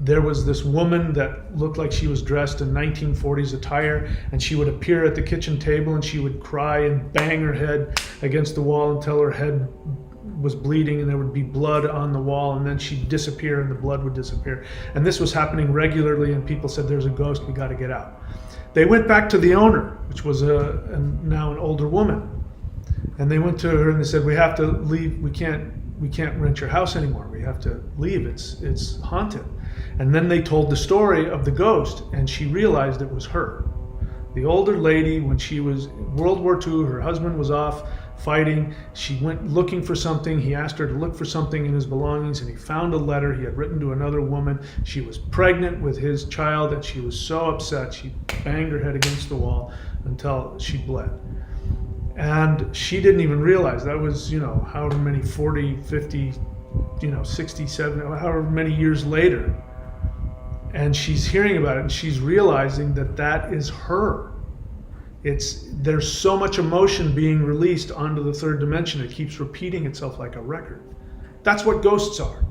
there was this woman that looked like she was dressed in 1940s attire, and she would appear at the kitchen table and she would cry and bang her head against the wall until her head was bleeding and there would be blood on the wall, and then she'd disappear and the blood would disappear. And this was happening regularly, and people said, "There's a ghost, we got to get out." They went back to the owner, which was now an older woman, and they went to her and they said, "We have to leave. We can't rent your house anymore. We have to leave. It's haunted." And then they told the story of the ghost, and she realized it was her. The older lady, when she was World War II, her husband was off fighting. She went looking for something. He asked her to look for something in his belongings, and he found a letter he had written to another woman. She was pregnant with his child, and she was so upset she banged her head against the wall until she bled. And she didn't even realize that was, however many 40, 50, 60, 70, however many years later. And she's hearing about it, and she's realizing that is her. There's so much emotion being released onto the third dimension, it keeps repeating itself like a record. That's what ghosts are.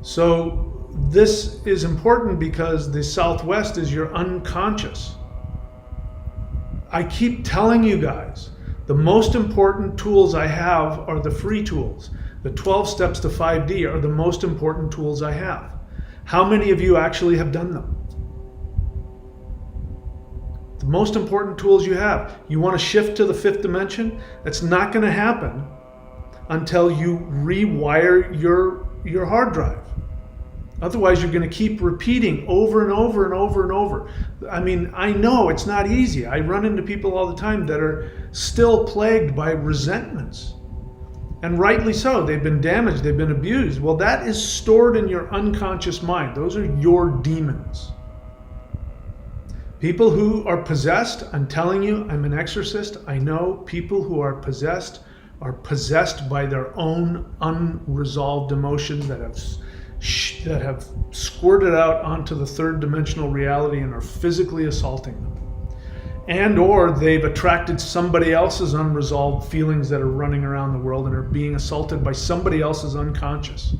So this is important because the Southwest is your unconscious. I keep telling you guys, the most important tools I have are the free tools. The 12 steps to 5D are the most important tools I have. How many of you actually have done them? The most important tools you have. You want to shift to the fifth dimension? That's not going to happen until you rewire your hard drive. Otherwise, you're going to keep repeating over and over and over and over. I mean, I know it's not easy. I run into people all the time that are still plagued by resentments. And rightly so. They've been damaged. They've been abused. Well, that is stored in your unconscious mind. Those are your demons. People who are possessed, I'm telling you, I'm an exorcist. I know people who are possessed by their own unresolved emotions that have squirted out onto the third dimensional reality and are physically assaulting them. And or they've attracted somebody else's unresolved feelings that are running around the world and are being assaulted by somebody else's unconscious.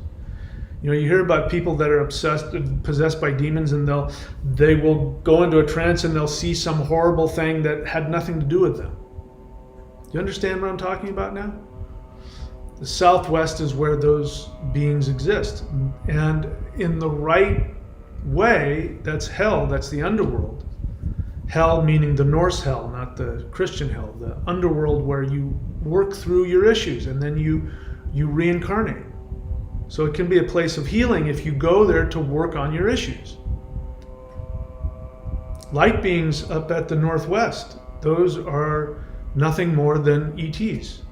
You hear about people that are possessed by demons, and they will go into a trance and they'll see some horrible thing that had nothing to do with them. Do you understand what I'm talking about now? The Southwest is where those beings exist. And in the right way, that's hell, that's the underworld. Hell meaning the Norse hell, not the Christian hell. The underworld where you work through your issues and then you reincarnate. So it can be a place of healing if you go there to work on your issues. Light beings up at the Northwest, those are nothing more than ETs.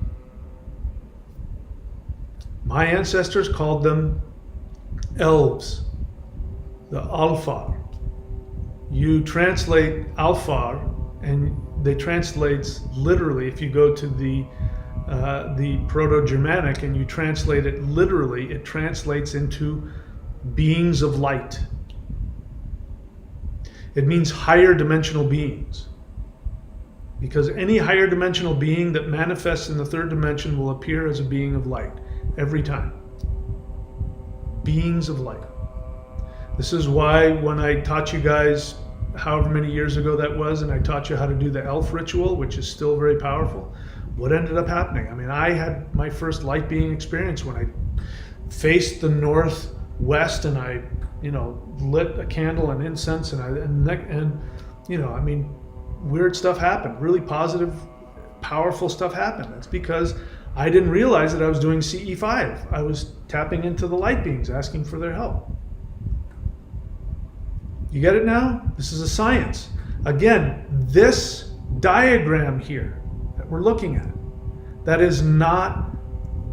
My ancestors called them elves, the Alfar. You translate Alfar, and they translates literally, if you go to the Proto-Germanic and you translate it literally, it translates into beings of light. It means higher dimensional beings. Because any higher dimensional being that manifests in the third dimension will appear as a being of light every time. Beings of light. This is why when I taught you guys however many years ago that was, and I taught you how to do the elf ritual, which is still very powerful, what ended up happening? I mean, I had my first light being experience when I faced the north west, and I, lit a candle and incense, and weird stuff happened. Really positive, powerful stuff happened. That's because I didn't realize that I was doing CE5. I was tapping into the light beings, asking for their help. You get it now? This is a science. Again, this diagram here that we're looking at, that is not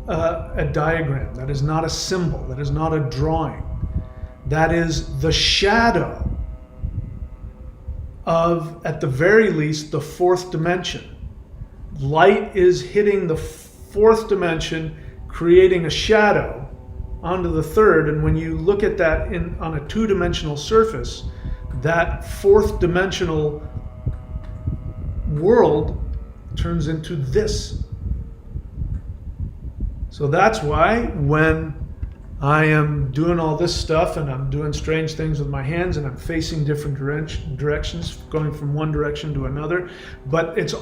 a diagram. That is not a symbol. That is not a drawing. That is the shadow of, at the very least, the fourth dimension. Light is hitting the fourth dimension, creating a shadow onto the third, and when you look at that on a two-dimensional surface, that fourth dimensional world turns into this. So that's why when I am doing all this stuff and I'm doing strange things with my hands and I'm facing different directions, going from one direction to another, but it's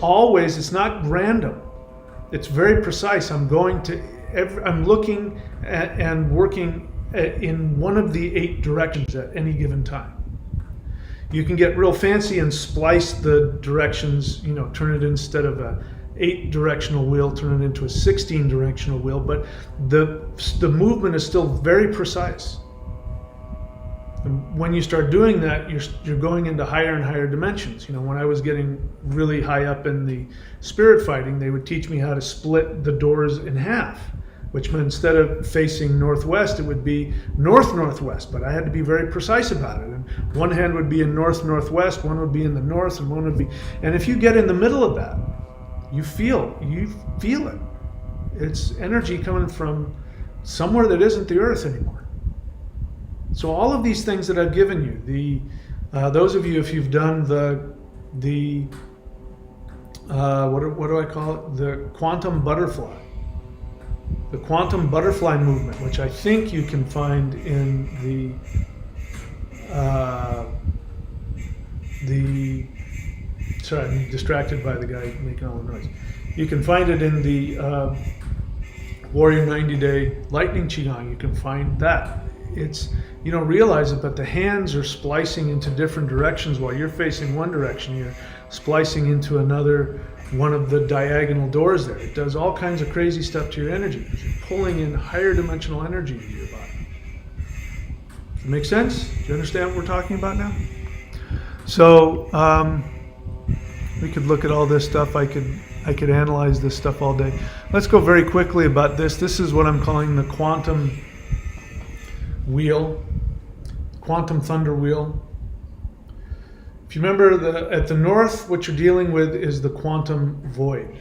not random. It's very precise. I'm looking at and working in one of the 8 directions at any given time. You can get real fancy and splice the directions, turn it, instead of a 8-directional wheel, turn it into a 16-directional wheel, but the movement is still very precise. And when you start doing that, you're going into higher and higher dimensions. When I was getting really high up in the spirit fighting, they would teach me how to split the doors in half, which meant instead of facing northwest, it would be north-northwest, but I had to be very precise about it. And one hand would be in north-northwest, one would be in the north, and one would be, and if you get in the middle of that, you feel it. It's energy coming from somewhere that isn't the earth anymore. So all of these things that I've given you, those of you, if you've done what do I call it? The quantum butterfly. The quantum butterfly movement, which I think you can find in sorry, I'm distracted by the guy making all the noise. You can find it in the Warrior 90-Day Lightning Qigong. You can find that. It's, you don't realize it, but the hands are splicing into different directions. While you're facing one direction, you're splicing into another one of the diagonal doors there. It does all kinds of crazy stuff to your energy because you're pulling in higher dimensional energy into your body. Does it make sense? Do you understand what we're talking about now? So we could look at all this stuff. I could analyze this stuff all day. Let's go very quickly about this. This is what I'm calling the quantum wheel, quantum thunder wheel. If you remember, at the north, what you're dealing with is the quantum void.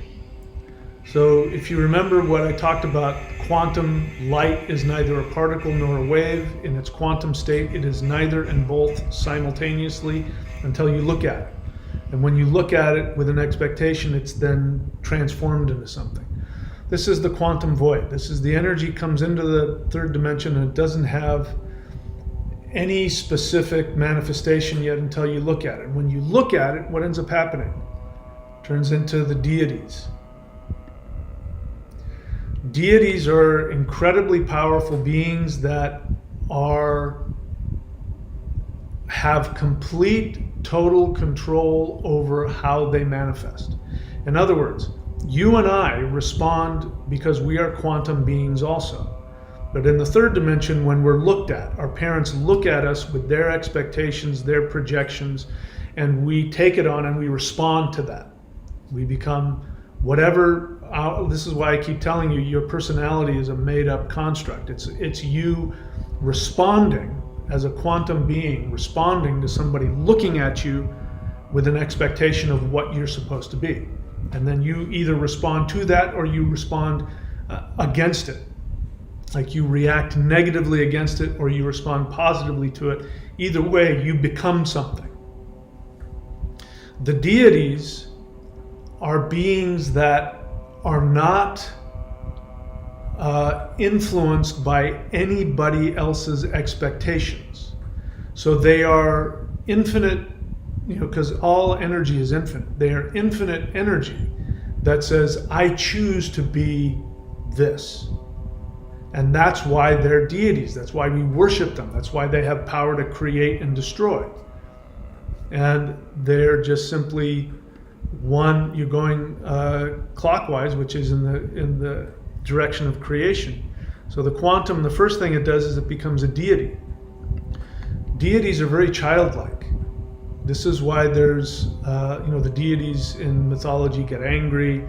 So if you remember what I talked about, quantum light is neither a particle nor a wave. In its quantum state, it is neither and both simultaneously until you look at it. And when you look at it with an expectation, it's then transformed into something. This is the quantum void. This is the energy comes into the third dimension and it doesn't have any specific manifestation yet until you look at it. When you look at it, what ends up happening? It turns into the deities. Deities are incredibly powerful beings that have complete, total control over how they manifest. In other words, you and I respond because we are quantum beings also. But in the third dimension, when we're looked at, our parents look at us with their expectations, their projections, and we take it on and we respond to that. We become whatever. This is why I keep telling you, your personality is a made-up construct. It's you responding as a quantum being, responding to somebody looking at you with an expectation of what you're supposed to be. And then you either respond to that or you respond against it. Like you react negatively against it or you respond positively to it. Either way, you become something. The deities are beings that are not influenced by anybody else's expectations. So they are infinite, because all energy is infinite. They are infinite energy that says, I choose to be this. And that's why they're deities. That's why we worship them. That's why they have power to create and destroy. And they're just simply one, you're going clockwise, which is in the direction of creation. So the quantum, the first thing it does is it becomes a deity. Deities are very childlike. This is why there's, the deities in mythology get angry.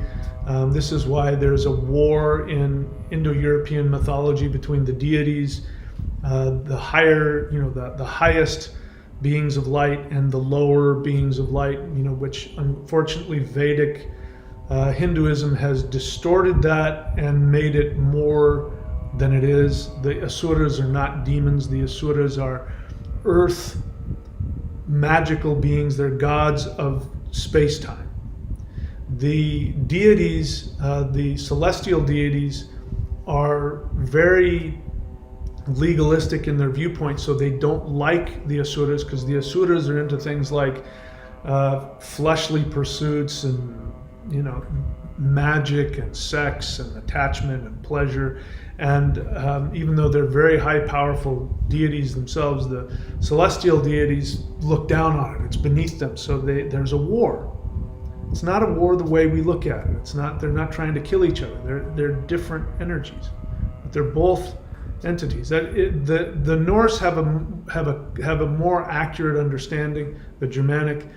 This is why there's a war in Indo-European mythology between the deities, the higher, the highest beings of light and the lower beings of light, which unfortunately Vedic Hinduism has distorted that and made it more than it is. The asuras are not demons. The asuras are earth magical beings. They're gods of space-time. The deities, the celestial deities, are very legalistic in their viewpoint, so they don't like the asuras, because the asuras are into things like fleshly pursuits and magic and sex and attachment and pleasure. And even though they're very high powerful deities themselves, the celestial deities look down on it. It's beneath them. So there's a war. It's not a war the way we look at it. They're not trying to kill each other. They're different energies, but they're both entities. The Norse have a more accurate understanding. The Germanic,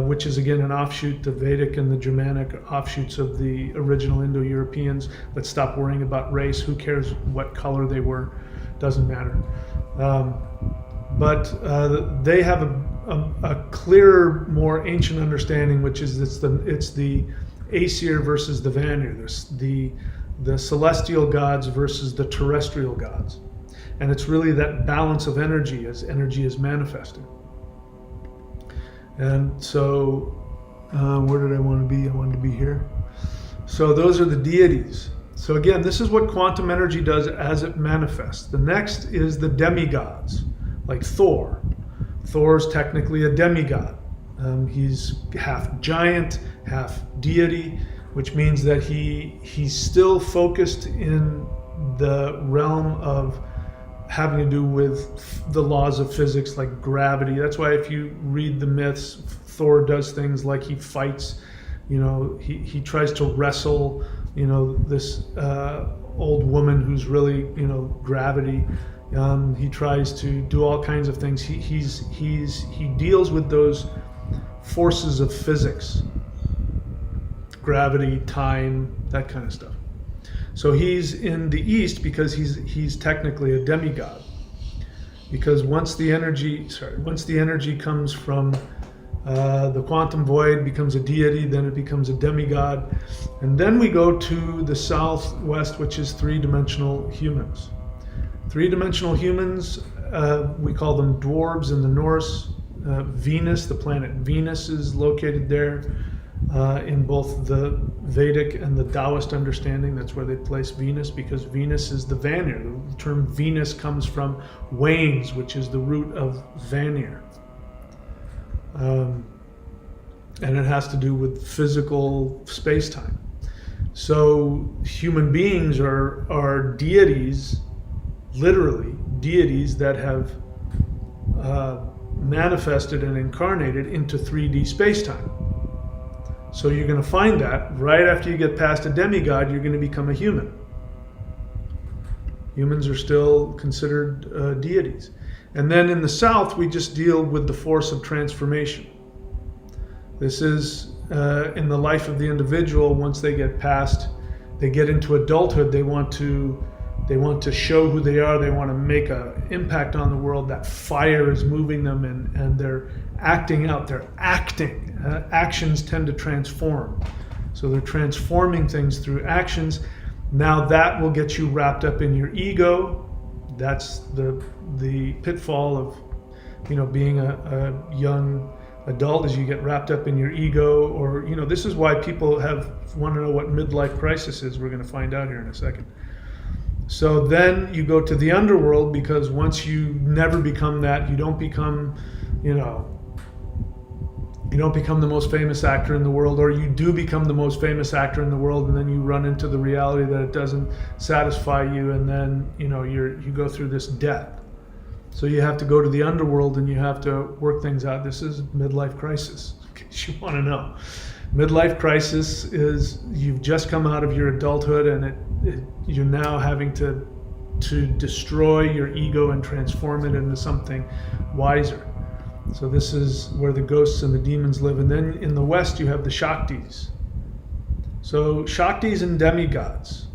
which is again an offshoot, the Vedic and the Germanic offshoots of the original Indo-Europeans that stopped worrying about race. Who cares what color they were? Doesn't matter. But they have a clearer, more ancient understanding, which is it's the Aesir versus the Vanir. There's the celestial gods versus the terrestrial gods. And it's really that balance of energy as energy is manifesting. And so, where did I want to be? I wanted to be here. So those are the deities. So again, this is what quantum energy does as it manifests. The next is the demigods, like Thor. Thor's technically a demigod. He's half giant, half deity, which means that he's still focused in the realm of having to do with the laws of physics, like gravity. That's why if you read the myths, Thor does things like he fights, he tries to wrestle, this old woman who's really, gravity. He tries to do all kinds of things. He deals with those forces of physics, gravity, time, that kind of stuff. So he's in the East because he's technically a demigod. Because once the energy comes from the quantum void, becomes a deity, then it becomes a demigod, and then we go to the southwest, which is three-dimensional humans. Three-dimensional humans, we call them dwarves in the Norse. Venus, the planet Venus, is located there. In both the Vedic and the Taoist understanding, that's where they place Venus, because Venus is the Vanir. The term Venus comes from Wanes, which is the root of Vanir. And it has to do with physical space-time. So human beings are deities, literally deities that have manifested and incarnated into 3D space-time. So you're going to find that right after you get past a demigod, you're going to become a human. Humans are still considered deities. And then in the South, we just deal with the force of transformation. This is in the life of the individual. Once they get into adulthood, they want to show who they are. They want to make an impact on the world. That fire is moving them, and they're acting out. They're acting. Actions tend to transform. So they're transforming things through actions. Now that will get you wrapped up in your ego. That's the pitfall of being a young adult, is you get wrapped up in your ego, or this is why people want to know what midlife crisis is. We're going to find out here in a second. So then you go to the underworld, because once you never become that, you don't become, You don't become the most famous actor in the world, or you do become the most famous actor in the world, and then you run into the reality that it doesn't satisfy you, and then you go through this death. So you have to go to the underworld and you have to work things out. This is midlife crisis, in case you want to know. Midlife crisis is you've just come out of your adulthood, and you're now having to destroy your ego and transform it into something wiser. So this is where the ghosts and the demons live. And then in the West, you have the Shaktis. So Shaktis and demigods.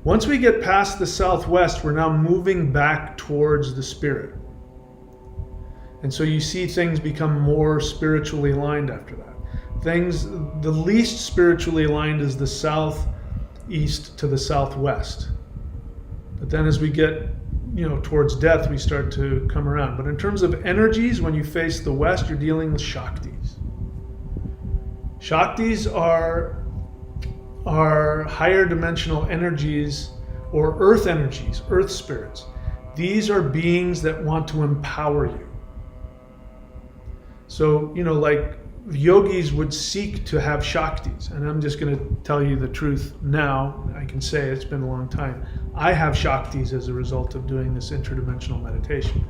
Once we get past the Southwest, we're now moving back towards the spirit. And so you see things become more spiritually aligned after that. The least spiritually aligned is the southeast to the southwest. But then as we get towards death, we start to come around. But in terms of energies, when you face the West, you're dealing with Shaktis. Shaktis are higher dimensional energies, or earth energies, earth spirits. These are beings that want to empower you. So, like yogis would seek to have Shaktis. And I'm just going to tell you the truth now. I can say it's been a long time. I have Shaktis as a result of doing this interdimensional meditation.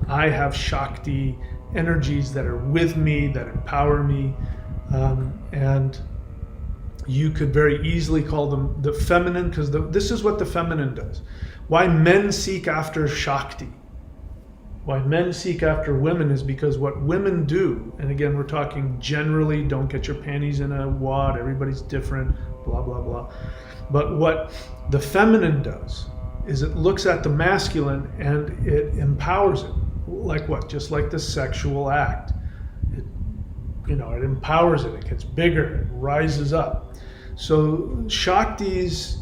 I have Shakti energies that are with me, that empower me. And you could very easily call them the feminine, because this is what the feminine does. Why men seek after Shakti, why men seek after women, is because what women do, and again, we're talking generally, don't get your panties in a wad, everybody's different, blah, blah, blah. But what the feminine does is it looks at the masculine and it empowers it. Like what? Just like the sexual act. It empowers it, it gets bigger, it rises up. So Shaktis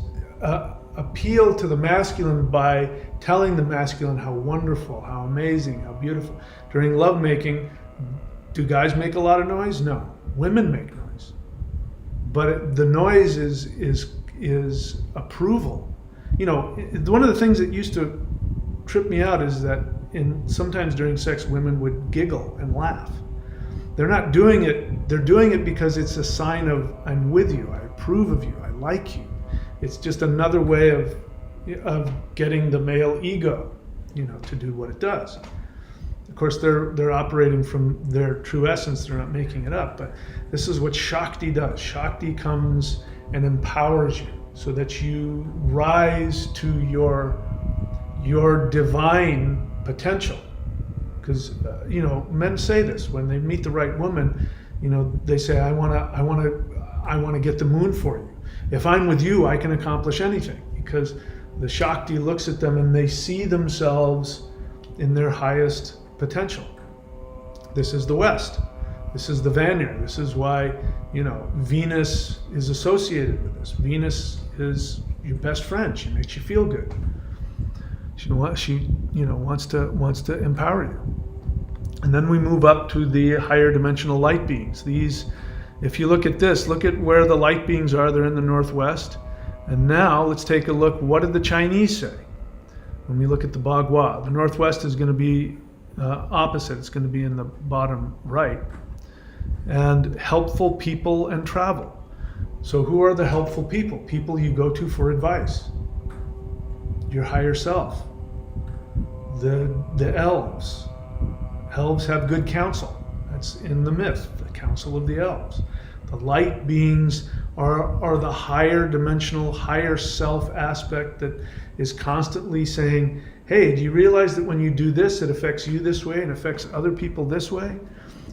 appeal to the masculine by telling the masculine how wonderful, how amazing, how beautiful. During lovemaking, do guys make a lot of noise? No. Women make noise. But the noise is approval. One of the things that used to trip me out is that sometimes during sex, women would giggle and laugh. They're not doing it, they're doing it because it's a sign of, I'm with you, I approve of you, I like you. It's just another way of getting the male ego, to do what it does. Of course, they're operating from their true essence. They're not making it up. But this is what Shakti does. Shakti comes and empowers you so that you rise to your divine potential. Because men say this when they meet the right woman. They say, I want to get the moon for you. If I'm with you, I can accomplish anything, because the Shakti looks at them and they see themselves in their highest potential. This is the West. This is the Vineyard. This is why, Venus is associated with this. Venus is your best friend. She makes you feel good. She wants to empower you. And then we move up to the higher dimensional light beings. These, if you look at this, look at where the light beings are. They're in the Northwest. And now let's take a look. What did the Chinese say when we look at the Bagua? The Northwest is going to be opposite. It's going to be in the bottom right. And helpful people and travel. So who are the helpful people? People you go to for advice. Your higher self. The elves. Elves have good counsel. That's in the myth, the counsel of the elves. The light beings are the higher dimensional, higher self aspect that is constantly saying, hey, do you realize that when you do this, it affects you this way and affects other people this way?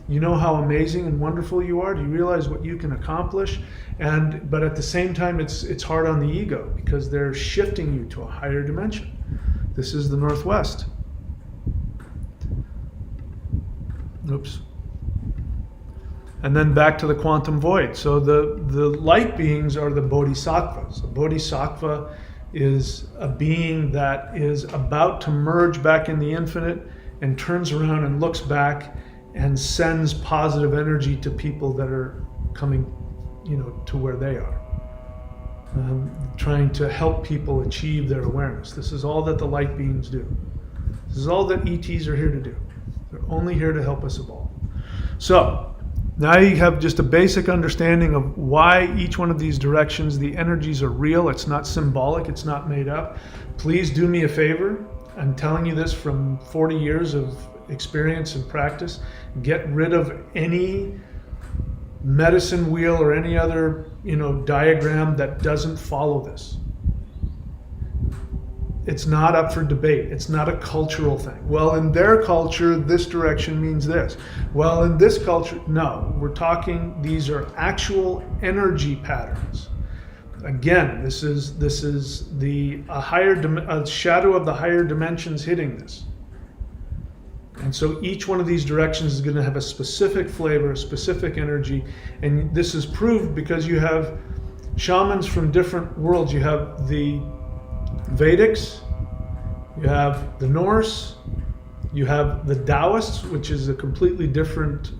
You know how amazing and wonderful you are? Do you realize what you can accomplish? But at the same time, it's hard on the ego because they're shifting you to a higher dimension. This is the Northwest. Oops. And then back to the quantum void. So the light beings are the bodhisattvas. A bodhisattva is a being that is about to merge back in the infinite and turns around and looks back and sends positive energy to people that are coming, to where they are. Trying to help people achieve their awareness. This is all that the light beings do. This is all that ETs are here to do. They're only here to help us evolve. So, Now you have just a basic understanding of why each one of these directions, the energies are real. It's not symbolic. It's not made up. Please do me a favor. I'm telling you this from 40 years of experience and practice. Get rid of any medicine wheel or any other, diagram that doesn't follow this. It's not up for debate. It's not a cultural thing. Well, in their culture, this direction means this. Well, in this culture, no. We're talking, these are actual energy patterns. Again, this is a shadow of the higher dimensions hitting this. And so each one of these directions is going to have a specific flavor, a specific energy. And this is proved because you have shamans from different worlds. You have the Vedics, you have the Norse, you have the Taoists, which is a completely different,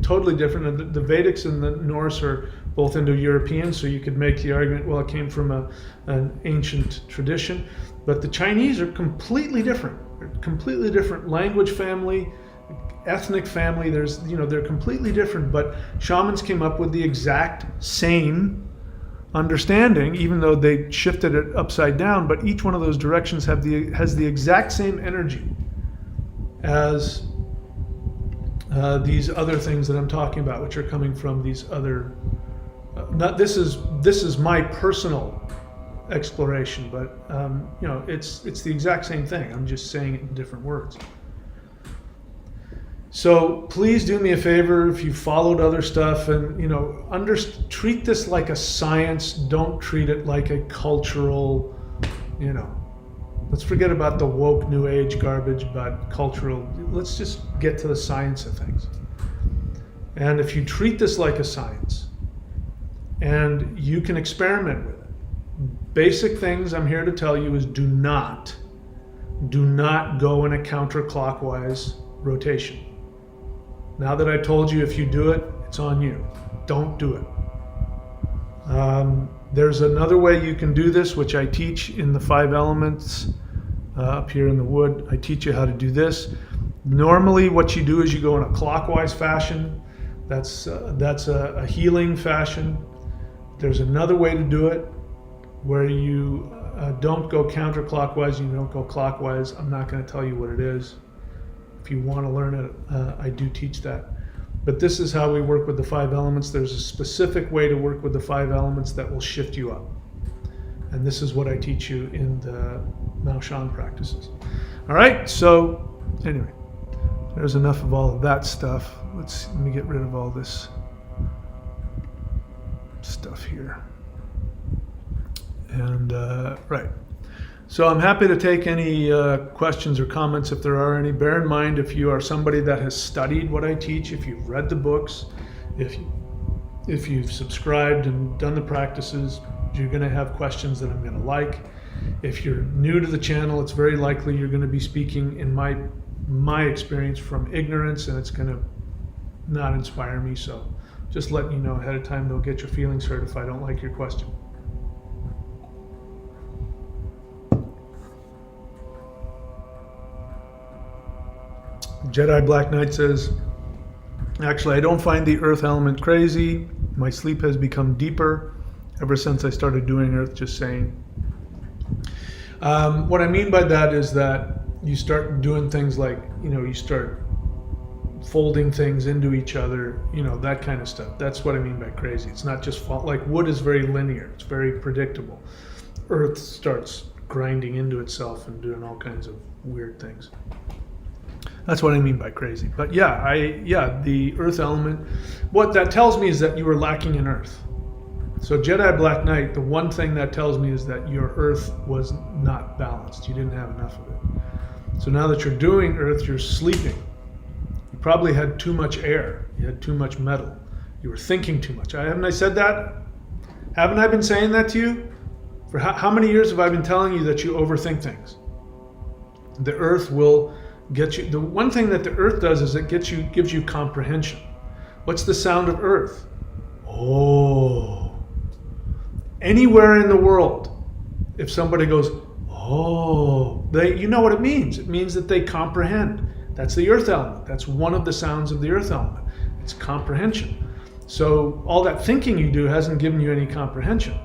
totally different. The Vedics and the Norse are both Indo-European, so you could make the argument, well, it came from an ancient tradition. But the Chinese are completely different. They're completely different language family, ethnic family. They're completely different, but shamans came up with the exact same understanding, even though they shifted it upside down. But each one of those directions has the exact same energy as these other things that I'm talking about, which are coming from these other. This is my personal exploration, but it's the exact same thing. I'm just saying it in different words. So please do me a favor, if you followed other stuff, and treat this like a science. Don't treat it like a cultural. Let's forget about the woke new age garbage about cultural. Let's just get to the science of things. And if you treat this like a science, and you can experiment with it, basic things I'm here to tell you is do not go in a counterclockwise rotation. Now that I told you, if you do it, it's on you. Don't do it. There's another way you can do this, which I teach in the 5 elements up here in the wood. I teach you how to do this. Normally what you do is you go in a clockwise fashion. That's a healing fashion. There's another way to do it where you don't go counterclockwise, you don't go clockwise. I'm not going to tell you what it is. If you want to learn it, I do teach that. But this is how we work with the 5 elements. There's a specific way to work with the 5 elements that will shift you up. And this is what I teach you in the Mao Shan practices. All right, so anyway, there's enough of all of that stuff. Let me get rid of all this stuff here. And right. So I'm happy to take any questions or comments if there are any. Bear in mind, if you are somebody that has studied what I teach, if you've read the books, if you've subscribed and done the practices, you're going to have questions that I'm going to like. If you're new to the channel, it's very likely you're going to be speaking, in my experience, from ignorance, and it's going to not inspire me. So just letting you know ahead of time, they'll get your feelings hurt if I don't like your question. Jedi Black Knight says, actually, I don't find the earth element crazy. My sleep has become deeper ever since I started doing earth, just saying. What I mean by that is that you start doing things like, you start folding things into each other, that kind of stuff. That's what I mean by crazy. It's not just like wood is very linear. It's very predictable. Earth starts grinding into itself and doing all kinds of weird things. That's what I mean by crazy. But the earth element, what that tells me is that you were lacking in earth. So Jedi Black Knight, the one thing that tells me is that your earth was not balanced. You didn't have enough of it. So now that you're doing earth, you're sleeping. You probably had too much air. You had too much metal. You were thinking too much. Haven't I said that? Haven't I been saying that to you? For how many years have I been telling you that you overthink things? The earth will get you. The one thing that the earth does is it gives you comprehension. What's the sound of earth? Oh. Anywhere in the world, if somebody goes, oh, you know what it means. It means that they comprehend. That's the earth element. That's one of the sounds of the earth element. It's comprehension. So all that thinking you do hasn't given you any comprehension,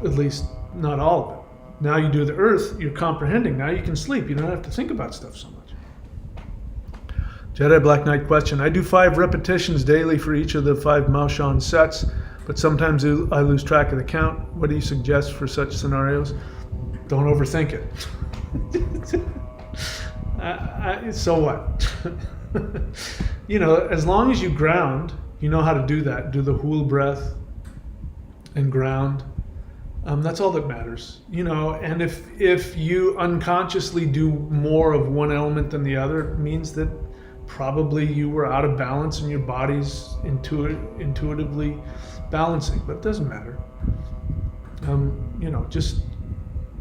at least not all of it. Now you do the earth, you're comprehending. Now you can sleep. You don't have to think about stuff so much. Jedi Black Knight question. I do 5 repetitions daily for each of the 5 Maoshan sets, but sometimes I lose track of the count. What do you suggest for such scenarios? Don't overthink it. So what? As long as you ground, you know how to do that. Do the whole breath and ground. That's all that matters. And if you unconsciously do more of one element than the other, it means that probably you were out of balance and your body's intuitively balancing, but it doesn't matter. Just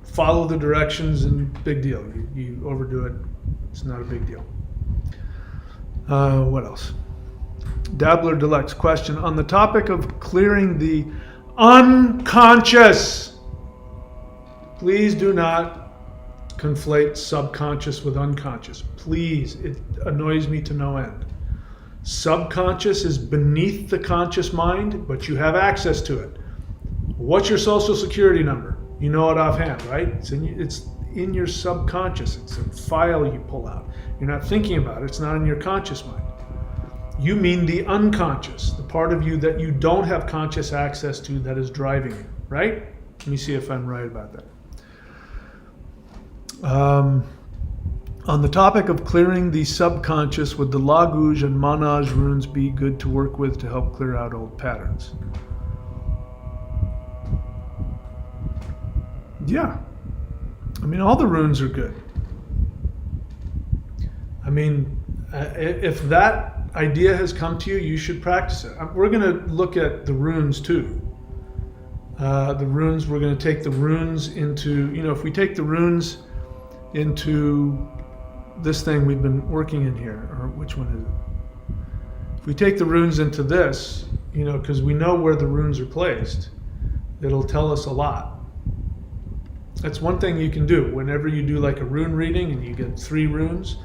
follow the directions and big deal. You overdo it, it's not a big deal. What else? Dabbler Deluxe question. On the topic of clearing the unconscious, please do not conflate subconscious with unconscious. Please, it annoys me to no end. Subconscious is beneath the conscious mind, but you have access to it. What's your social security number? You know it offhand, right? It's in your subconscious. It's a file you pull out. You're not thinking about it. It's not in your conscious mind. You mean the unconscious, the part of you that you don't have conscious access to that is driving you, right? Let me see if I'm right about that. On the topic of clearing the subconscious, would the Laguj and Manaj runes be good to work with to help clear out old patterns? Yeah. All the runes are good. If that idea has come to you, you should practice it. We're going to look at the runes too. We're going to take the runes into, if we take the runes into this thing we've been working in here, or which one is it? If we take the runes into this, because we know where the runes are placed, it'll tell us a lot. That's one thing you can do. Whenever you do like a rune reading and you get 3 runes,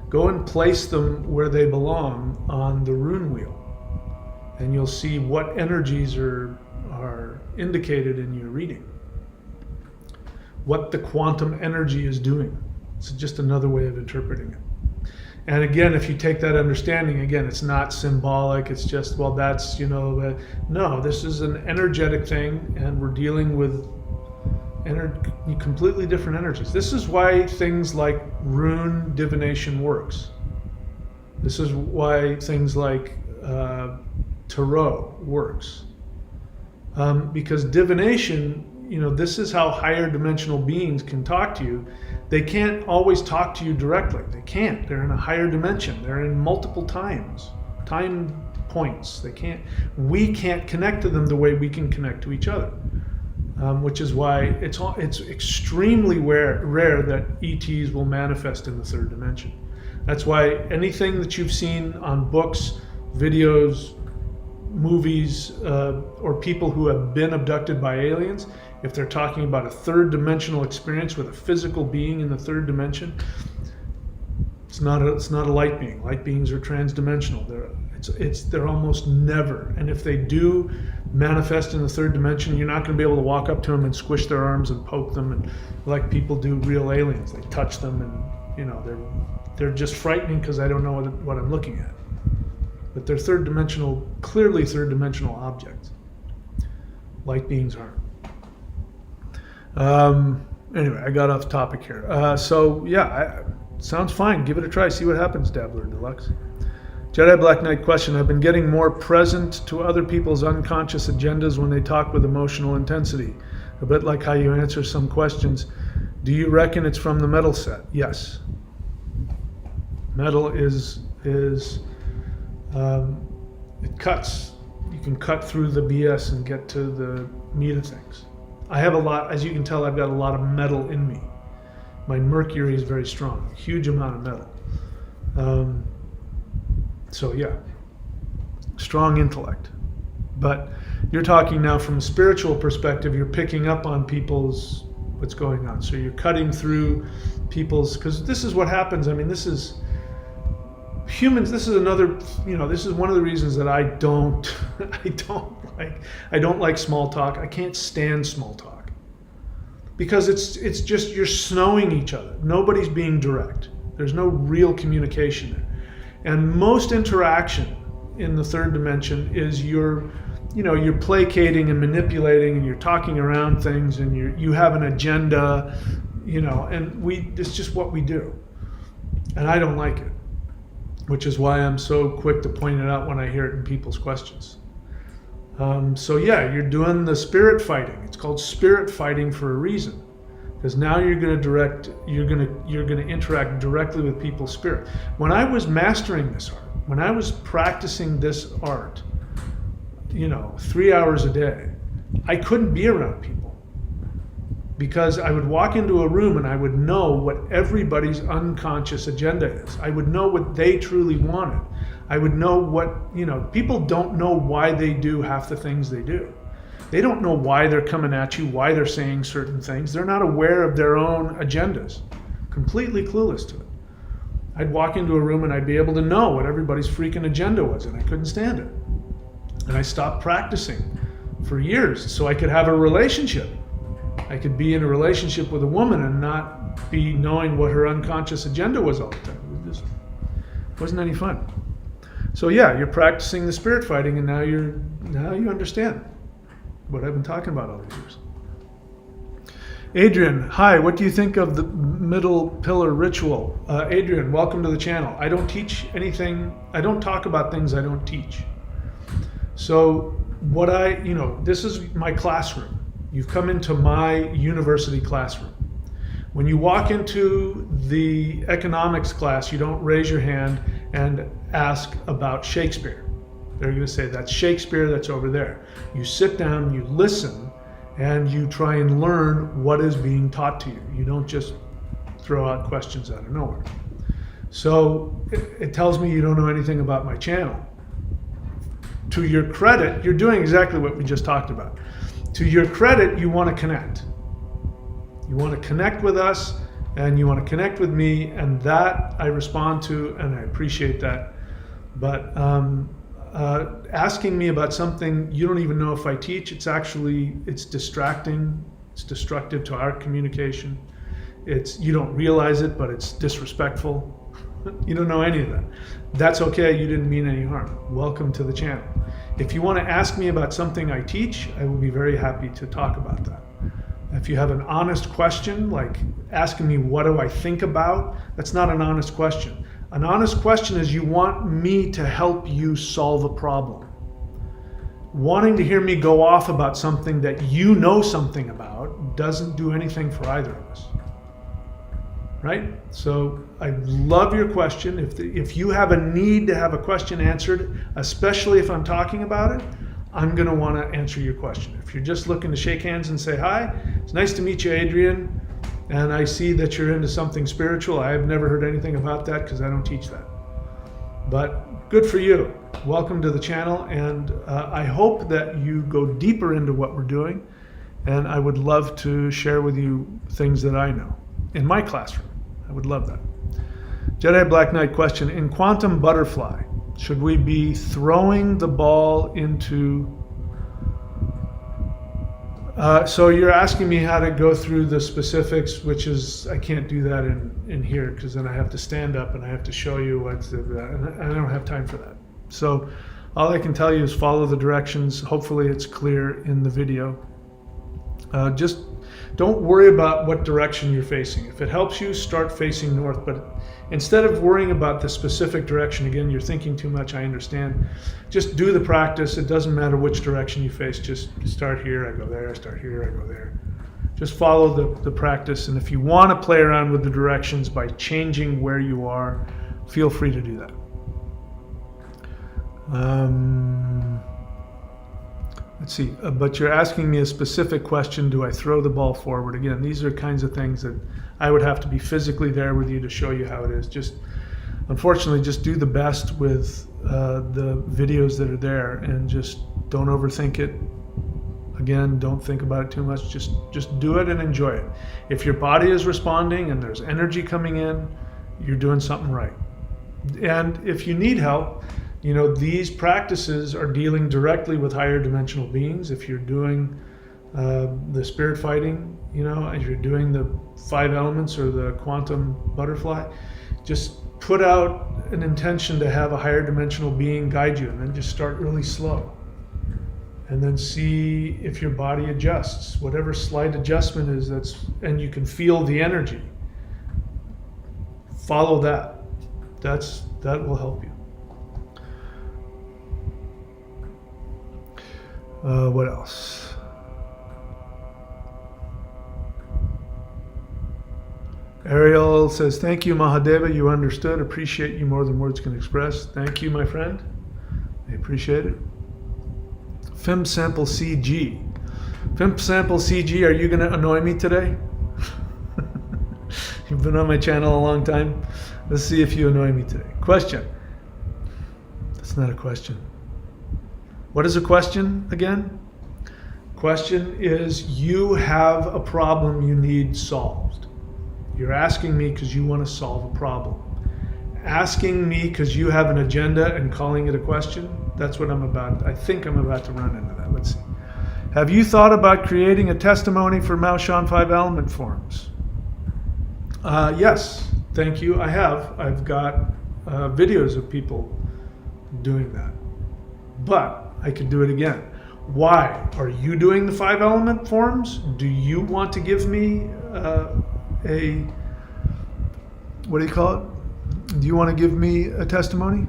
go and place them where they belong on the rune wheel. And you'll see what energies are indicated in your reading. What the quantum energy is doing. It's just another way of interpreting it. And again, if you take that understanding, again, it's not symbolic. It's just, well, that's, no, this is an energetic thing, and we're dealing with completely different energies. This is why things like rune divination works. This is why things like tarot works. Because divination, this is how higher dimensional beings can talk to you. They can't always talk to you directly. They can't. They're in a higher dimension. They're in multiple time points. We can't connect to them the way we can connect to each other. Which is why it's extremely rare that ETs will manifest in the 3rd dimension. That's why anything that you've seen on books, videos, movies, or people who have been abducted by aliens, if they're talking about a 3rd dimensional experience with a physical being in the 3rd dimension, it's not a light being. Light beings are transdimensional. They're almost never. And if they do manifest in the 3rd dimension, you're not going to be able to walk up to them and squish their arms and poke them and like people do real aliens. They touch them and they're just frightening because I don't know what I'm looking at. But they're clearly 3rd dimensional objects. Light beings aren't. Anyway, I got off topic here. Sounds fine. Give it a try. See what happens, Dabbler Deluxe. Jedi Black Knight question. I've been getting more present to other people's unconscious agendas when they talk with emotional intensity. A bit like how you answer some questions. Do you reckon it's from the metal set? Yes. Metal is it cuts. You can cut through the BS and get to the meat of things. I have a lot, as you can tell, I've got a lot of metal in me. My mercury is very strong, huge amount of metal. So yeah, strong intellect. But you're talking now from a spiritual perspective, you're picking up on what's going on. So you're cutting through people's, because this is what happens. This is humans, this is another, this is one of the reasons that I don't like small talk. I can't stand small talk because it's just, you're snowing each other. Nobody's being direct. There's no real communication there. And most interaction in the third dimension is you're placating and manipulating, and you're talking around things, and you have an agenda, and it's just what we do. And I don't like it, which is why I'm so quick to point it out when I hear it in people's questions. So yeah, you're doing the spirit fighting. It's called spirit fighting for a reason, because now you're going to interact directly with people's spirit. When I was mastering this art, when I was practicing this art, 3 hours a day, I couldn't be around people because I would walk into a room and I would know what everybody's unconscious agenda is. I would know what they truly wanted. I would know what, people don't know why they do half the things they do. They don't know why they're coming at you, why they're saying certain things. They're not aware of their own agendas, completely clueless to it. I'd walk into a room and I'd be able to know what everybody's freaking agenda was, and I couldn't stand it. And I stopped practicing for years so I could have a relationship. I could be in a relationship with a woman and not be knowing what her unconscious agenda was all the time. It just wasn't any fun. So yeah, you're practicing the spirit fighting, and now you understand what I've been talking about all these years. Adrian, hi, what do you think of the middle pillar ritual? Adrian, welcome to the channel. I don't teach anything, I don't talk about things I don't teach. So this is my classroom. You've come into my university classroom. When you walk into the economics class, you don't raise your hand and ask about Shakespeare. They're going to say, that's Shakespeare, that's over there. You sit down, you listen, and you try and learn what is being taught to you. You don't just throw out questions out of nowhere. So it tells me you don't know anything about my channel. To your credit, you're doing exactly what we just talked about. To your credit, you want to connect. You want to connect with us, and you want to connect with me, and that I respond to, and I appreciate that. But asking me about something you don't even know if I teach, it's distracting, it's destructive to our communication. You don't realize it, but it's disrespectful. You don't know any of that. That's okay, you didn't mean any harm. Welcome to the channel. If you want to ask me about something I teach, I will be very happy to talk about that. If you have an honest question, like asking me what do I think about, that's not an honest question. An honest question is you want me to help you solve a problem. Wanting to hear me go off about something that you know something about doesn't do anything for either of us. Right? So I love your question. If you have a need to have a question answered, especially if I'm talking about it, I'm going to want to answer your question. If you're just looking to shake hands and say, hi, it's nice to meet you, Adrian, and I see that you're into something spiritual. I have never heard anything about that because I don't teach that. But good for you. Welcome to the channel, and I hope that you go deeper into what we're doing, and I would love to share with you things that I know in my classroom. I would love that. Jedi Black Knight question, in Quantum Butterfly, should we be throwing the ball into... so you're asking me how to go through the specifics, which is, I can't do that in here because then I have to stand up and I have to show you and I don't have time for that. So all I can tell you is follow the directions. Hopefully it's clear in the video. Just don't worry about what direction you're facing. If it helps you, start facing north. But instead of worrying about the specific direction, again, you're thinking too much, I understand. Just do the practice. It doesn't matter which direction you face. Just start here, I go there, I start here, I go there. Just follow the practice. And if you want to play around with the directions by changing where you are, feel free to do that. Let's see, but you're asking me a specific question, do I throw the ball forward? Again, these are kinds of things that I would have to be physically there with you to show you how it is. Just, unfortunately, just do the best with the videos that are there and just don't overthink it. Again, don't think about it too much, just do it and enjoy it. If your body is responding and there's energy coming in, you're doing something right. And if you need help, you know, these practices are dealing directly with higher dimensional beings. If you're doing the spirit fighting, you know, as you're doing the 5 elements or the quantum butterfly, just put out an intention to have a higher dimensional being guide you, and then just start really slow. And then see if your body adjusts. Whatever slight adjustment is, and you can feel the energy. Follow that. That will help you. What else? Ariel says, thank you, Mahadeva. You understood. Appreciate you more than words can express. Thank you, my friend. I appreciate it. Fim Sample CG. Fim Sample CG, are you going to annoy me today? You've been on my channel a long time. Let's see if you annoy me today. Question. That's not a question. What is a question again? Question is, you have a problem you need solved. You're asking me because you want to solve a problem. Asking me because you have an agenda and calling it a question, that's what I'm about. I think I'm about to run into that. Let's see. Have you thought about creating a testimony for Maoshan 5 element forms? Yes, thank you. I have. I've got videos of people doing that. But I could do it again. Why? Are you doing the 5 element forms? Do you want to give me what do you call it? Do you want to give me a testimony?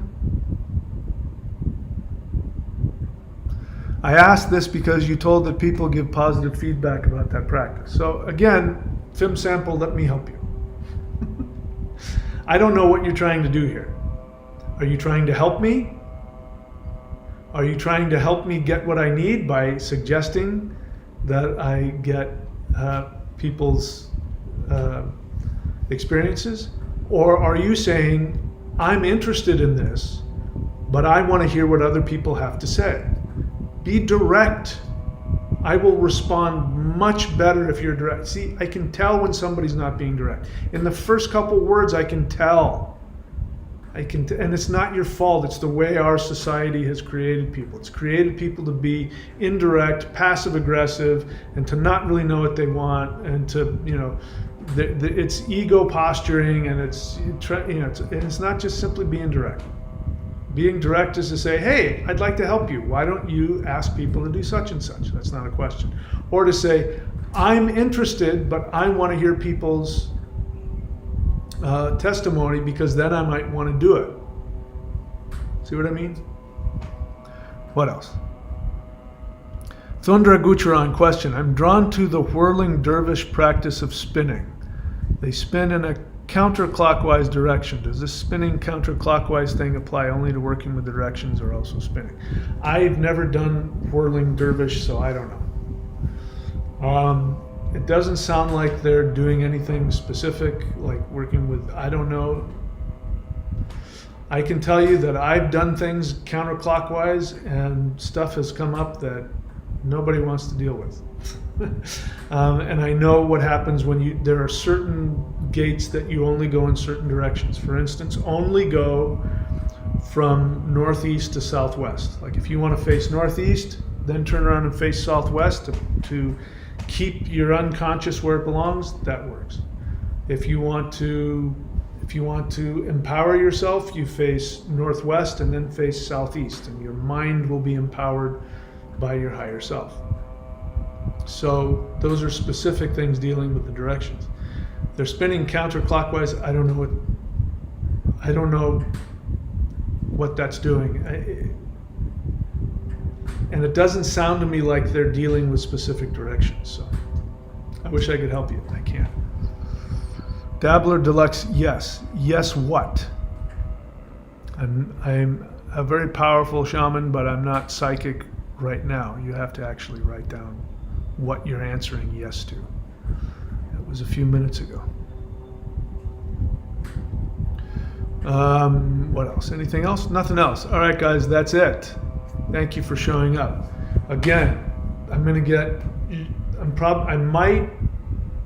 I asked this because you told that people give positive feedback about that practice. So again, Fim Sample, let me help you. I don't know what you're trying to do here. Are you trying to help me? Are you trying to help me get what I need by suggesting that I get people's experiences? Or are you saying, I'm interested in this, but I want to hear what other people have to say? Be direct. I will respond much better if you're direct. See, I can tell when somebody's not being direct. In the first couple words, I can tell. And it's not your fault. It's the way our society has created people. It's created people to be indirect, passive aggressive, and to not really know what they want, and to, you know, it's ego posturing, and it's not just simply being direct. Being direct is to say, hey, I'd like to help you. Why don't you ask people to do such and such? That's not a question. Or to say, I'm interested, but I want to hear people's testimony, because then I might want to do it. See what I mean? What else? Thundra Gucharan question. I'm drawn to the whirling dervish practice of spinning. They spin in a counterclockwise direction. Does this spinning counterclockwise thing apply only to working with the directions, or also spinning? I've never done whirling dervish, so I don't know. It doesn't sound like they're doing anything specific, like working with, I don't know. I can tell you that I've done things counterclockwise, and stuff has come up that nobody wants to deal with. And I know what happens when there are certain gates that you only go in certain directions. For instance, only go from northeast to southwest. Like if you want to face northeast, then turn around and face southwest to keep your unconscious where it belongs, that works. If you want to empower yourself, you face northwest and then face southeast, and your mind will be empowered by your higher self. So those are specific things dealing with the directions. They're spinning counterclockwise. I don't know what that's doing. And it doesn't sound to me like they're dealing with specific directions. So I wish I could help you. I can't. Dabbler Deluxe, yes. Yes, what? I'm a very powerful shaman, but I'm not psychic right now. You have to actually write down what you're answering yes to. That was a few minutes ago. What else? Anything else? Nothing else. All right, guys, that's it. Thank you for showing up. Again, I might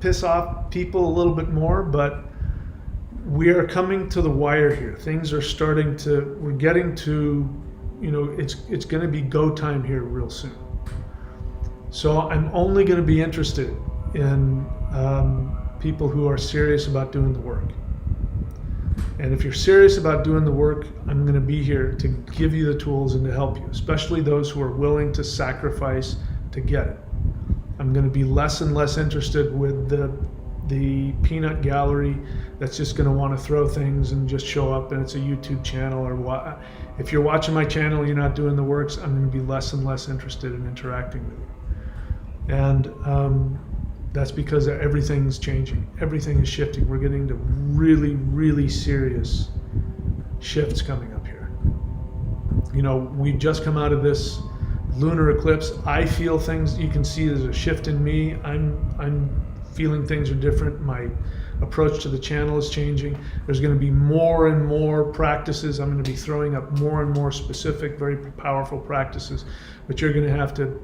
piss off people a little bit more, but we are coming to the wire here. Things are starting to, we're getting to, it's going to be go time here real soon. So I'm only going to be interested in people who are serious about doing the work. And if you're serious about doing the work, I'm going to be here to give you the tools and to help you, especially those who are willing to sacrifice to get it. I'm going to be less and less interested with the peanut gallery that's just going to want to throw things and just show up and it's a YouTube channel or what. If you're watching my channel, you're not doing the works, I'm going to be less and less interested in interacting with you. And that's because everything's changing. Everything is shifting. We're getting to really, really serious shifts coming up here. We've just come out of this lunar eclipse. I feel things. You can see there's a shift in me. I'm feeling things are different. My approach to the channel is changing. There's going to be more and more practices. I'm going to be throwing up more and more specific, very powerful practices, but you're going to have to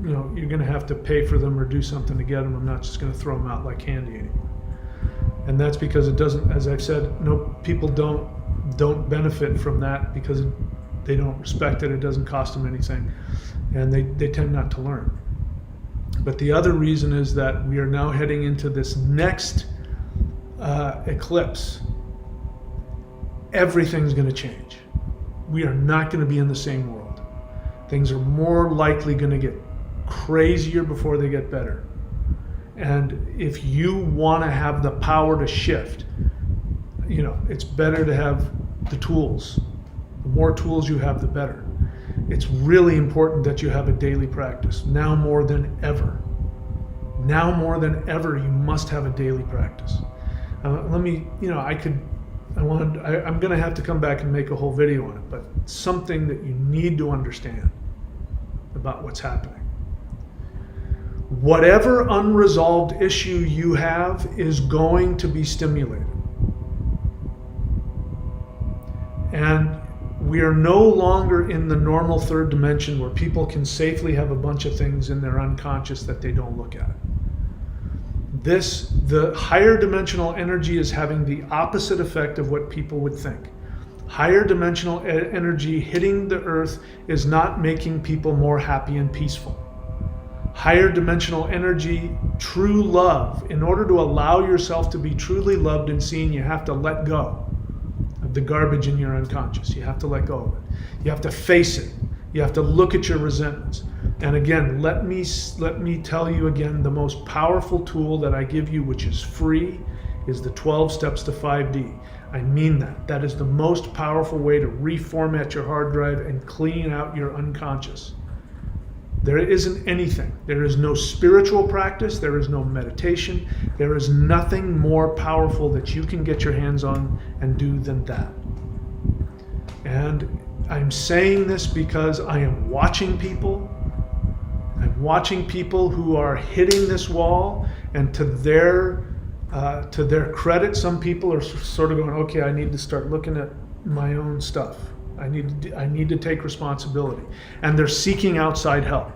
you're going to have to pay for them or do something to get them. I'm not just going to throw them out like candy anymore. And that's because it doesn't, as I've said, no, people don't benefit from that because they don't respect it. It doesn't cost them anything. And they tend not to learn. But the other reason is that we are now heading into this next eclipse. Everything's going to change. We are not going to be in the same world. Things are more likely going to get crazier before they get better. And if you want to have the power to shift, it's better to have the tools. The more tools you have, the better. It's really important that you have a daily practice. Now more than ever. Now more than ever, you must have a daily practice. I'm going to have to come back and make a whole video on it, but something that you need to understand about what's happening. Whatever unresolved issue you have is going to be stimulated. And we are no longer in the normal third dimension where people can safely have a bunch of things in their unconscious that they don't look at. The higher dimensional energy is having the opposite effect of what people would think. Higher dimensional energy hitting the earth is not making people more happy and peaceful. Higher dimensional energy, true love. In order to allow yourself to be truly loved and seen, you have to let go of the garbage in your unconscious. You have to let go of it. You have to face it. You have to look at your resentments. And again, let me tell you again, the most powerful tool that I give you, which is free, is the 12 steps to 5D. I mean that. That is the most powerful way to reformat your hard drive and clean out your unconscious. There isn't anything. There is no spiritual practice. There is no meditation. There is nothing more powerful that you can get your hands on and do than that. And I'm saying this because I am watching people. I'm watching people who are hitting this wall, and to their credit, some people are sort of going, okay, I need to start looking at my own stuff. I need to take responsibility. And they're seeking outside help.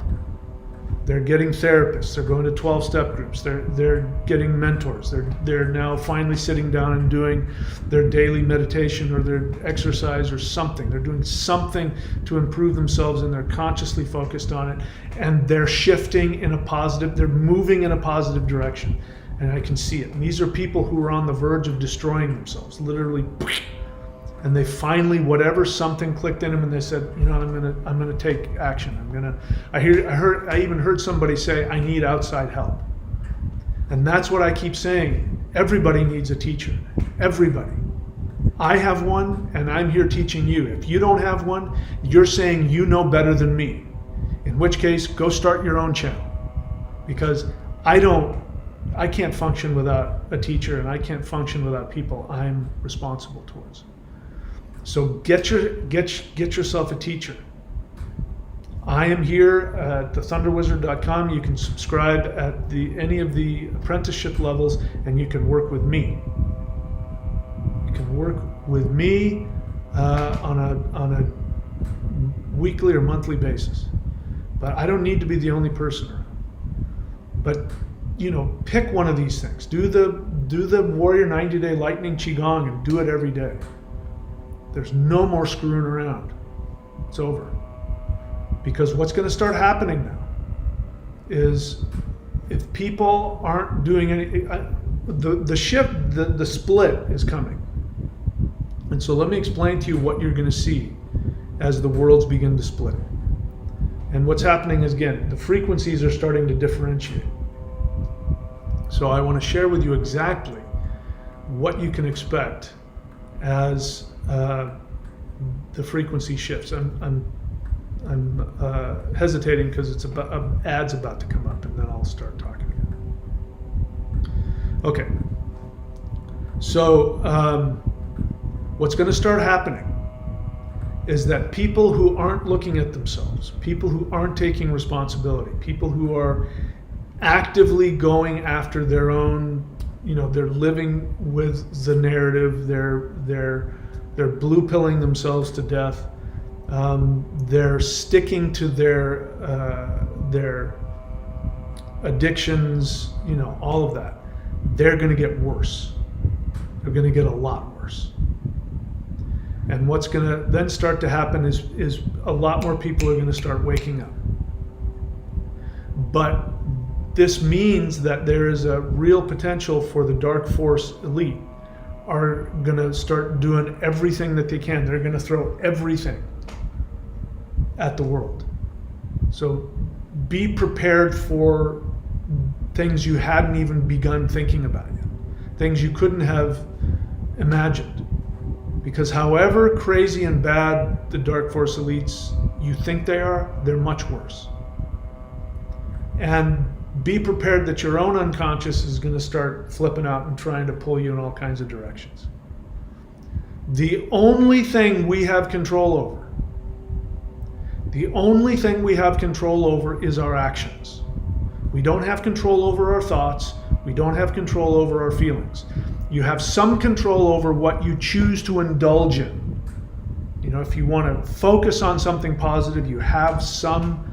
They're getting therapists. They're going to 12-step groups. They're getting mentors. They're now finally sitting down and doing their daily meditation or their exercise or something. They're doing something to improve themselves, and they're consciously focused on it. And they're shifting in a positive, they're moving in a positive direction. And I can see it. And these are people who are on the verge of destroying themselves, literally. And they finally, whatever, something clicked in them, and they said, I'm gonna take action. I even heard somebody say, I need outside help. And that's what I keep saying. Everybody needs a teacher. Everybody. I have one, and I'm here teaching you. If you don't have one, you're saying you know better than me. In which case, go start your own channel. Because I can't function without a teacher, and I can't function without people I'm responsible towards. So get yourself a teacher. I am here at thethunderwizard.com. You can subscribe at any of the apprenticeship levels, and you can work with me. You can work with me on a weekly or monthly basis. But I don't need to be the only person around. But pick one of these things. Do do the Warrior 90-day lightning qigong and do it every day. There's no more screwing around. It's over. Because what's going to start happening now is if people aren't doing any, the shift, the split is coming. And so let me explain to you what you're going to see as the worlds begin to split. And what's happening is, again, the frequencies are starting to differentiate. So I want to share with you exactly what you can expect as the frequency shifts. I'm hesitating because it's about ad's about to come up, and then I'll start talking again. Okay. So what's going to start happening is that people who aren't looking at themselves, people who aren't taking responsibility, people who are actively going after their own, they're living with the narrative, they're blue pilling themselves to death, they're sticking to their addictions, all of that. They're going to get worse. They're going to get a lot worse. And what's going to then start to happen is a lot more people are going to start waking up. But this means that there is a real potential for the dark force elite are going to start doing everything that they can. They're going to throw everything at the world. So be prepared for things you hadn't even begun thinking about yet, things you couldn't have imagined. Because however crazy and bad the dark force elites you think they are, they're much worse. And be prepared that your own unconscious is going to start flipping out and trying to pull you in all kinds of directions. The only thing we have control over, is our actions. We don't have control over our thoughts. We don't have control over our feelings. You have some control over what you choose to indulge in. If you want to focus on something positive, you have some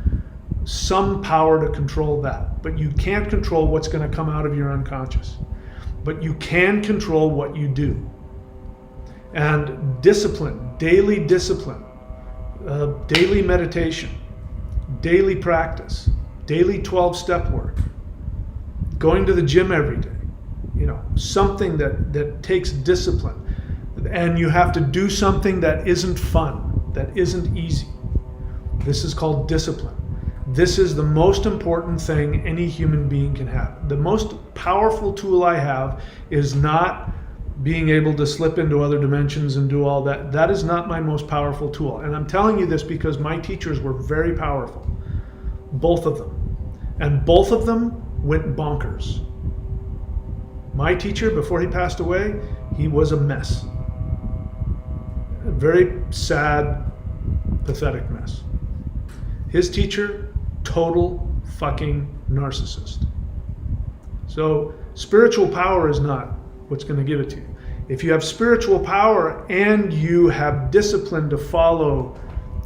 power to control that. But you can't control what's going to come out of your unconscious. But you can control what you do. And discipline, daily meditation, daily practice, daily 12-step work, going to the gym every day, something that takes discipline. And you have to do something that isn't fun, that isn't easy. This is called discipline. This is the most important thing any human being can have. The most powerful tool I have is not being able to slip into other dimensions and do all that. That is not my most powerful tool. And I'm telling you this because my teachers were very powerful. Both of them. And both of them went bonkers. My teacher, before he passed away, he was a mess. A very sad, pathetic mess. His teacher, total fucking narcissist. So spiritual power is not what's going to give it to you. If you have spiritual power and you have discipline to follow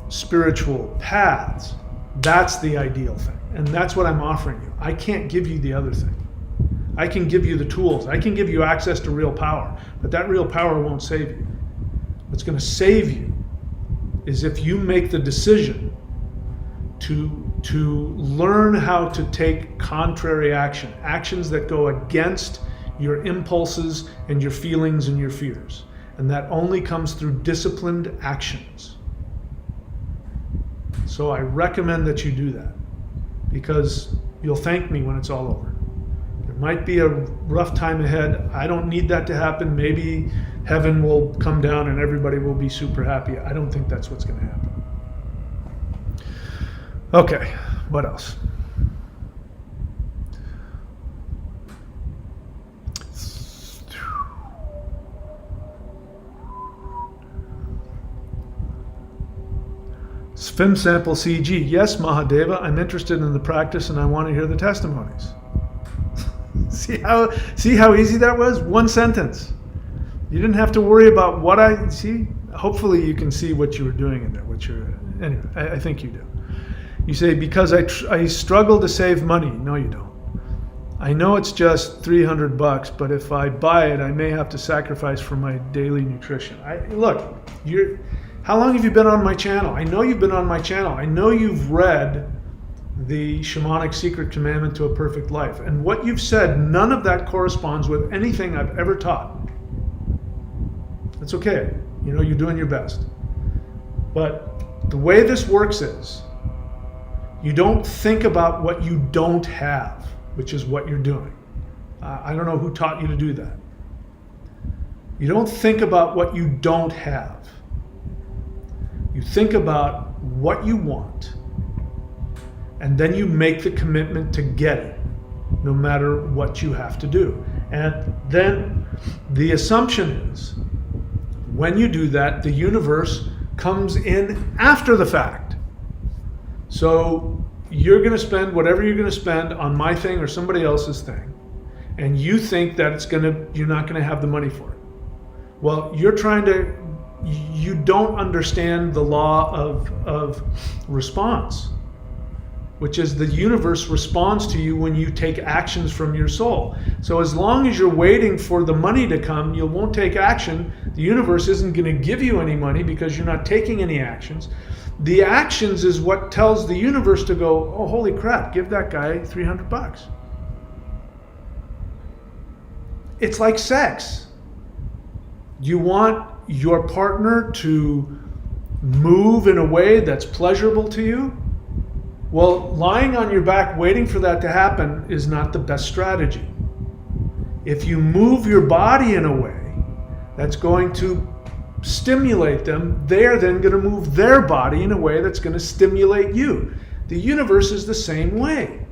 spiritual paths, that's the ideal thing. And that's what I'm offering you. I can't give you the other thing. I can give you the tools. I can give you access to real power, but that real power won't save you. What's going to save you is if you make the decision to learn how to take contrary action, actions that go against your impulses and your feelings and your fears. And that only comes through disciplined actions. So I recommend that you do that, because you'll thank me when it's all over. There might be a rough time ahead. I don't need that to happen. Maybe heaven will come down and everybody will be super happy. I don't think that's what's going to happen. Okay, what else? Film sample CG. Yes, Mahadeva, I'm interested in the practice and I want to hear the testimonies. See how easy that was? One sentence. You didn't have to worry about what I see. Hopefully you can see what you were doing in there. Anyway, I think you do. You say, because I struggle to save money. No, you don't. I know it's just $300, but if I buy it, I may have to sacrifice for my daily nutrition. Look, how long have you been on my channel? I know you've been on my channel. I know you've read the Shamanic Secret Commandment to a Perfect Life. And what you've said, none of that corresponds with anything I've ever taught. It's okay. You know, you're doing your best. But the way this works is, you don't think about what you don't have, which is what you're doing. I don't know who taught you to do that. You don't think about what you don't have. You think about what you want, and then you make the commitment to get it, no matter what you have to do. And then the assumption is, when you do that, the universe comes in after the fact. So you're going to spend whatever you're going to spend on my thing or somebody else's thing, and you think that you're not going to have the money for it. Well, you don't understand the law of response, which is the universe responds to you when you take actions from your soul. So as long as you're waiting for the money to come, you won't take action. The universe isn't going to give you any money because you're not taking any actions. The actions is what tells the universe to go, oh, holy crap, give that guy $300. It's like sex. You want your partner to move in a way that's pleasurable to you? Well, lying on your back waiting for that to happen is not the best strategy. If you move your body in a way that's going to stimulate them, they're then going to move their body in a way that's going to stimulate you. The universe is the same way.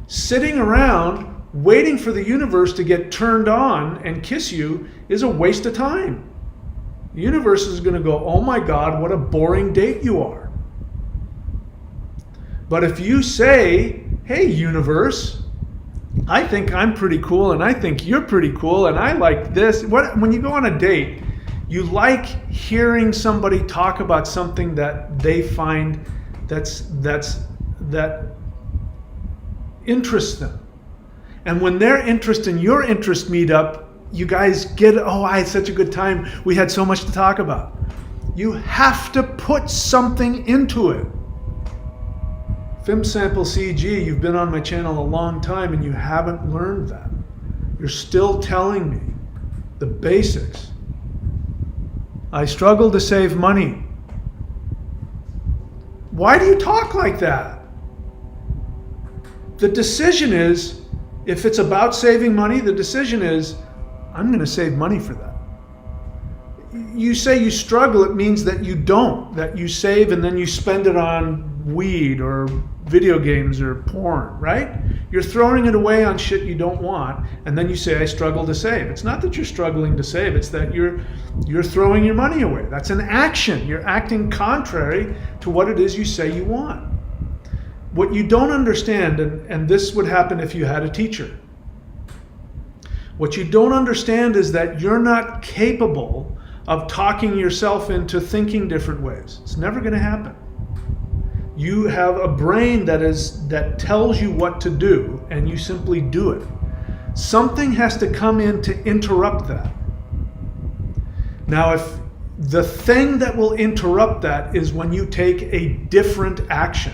Sitting around waiting for the universe to get turned on and kiss you is a waste of time. The universe is going to go, oh my God, what a boring date you are. But if you say, hey universe, I think I'm pretty cool and I think you're pretty cool and I like this. When you go on a date, you like hearing somebody talk about something that they find that interests them. And when their interest and your interest meet up, you guys get, oh, I had such a good time. We had so much to talk about. You have to put something into it. Sample CG, you've been on my channel a long time and you haven't learned that. You're still telling me the basics. I struggle to save money. Why do you talk like that? The decision is, if it's about saving money, the decision is, I'm going to save money for that. You say you struggle, it means that you don't, that you save and then you spend it on weed or video games or porn, right? You're throwing it away on shit you don't want, and then you say, I struggle to save. It's not that you're struggling to save, it's that you're throwing your money away. That's an action. You're acting contrary to what it is you say you want. What you don't understand, and this would happen if you had a teacher, what you don't understand is that you're not capable of talking yourself into thinking different ways. It's never going to happen. You have a brain that tells you what to do, and you simply do it. Something has to come in to interrupt that. Now, if the thing that will interrupt that is when you take a different action.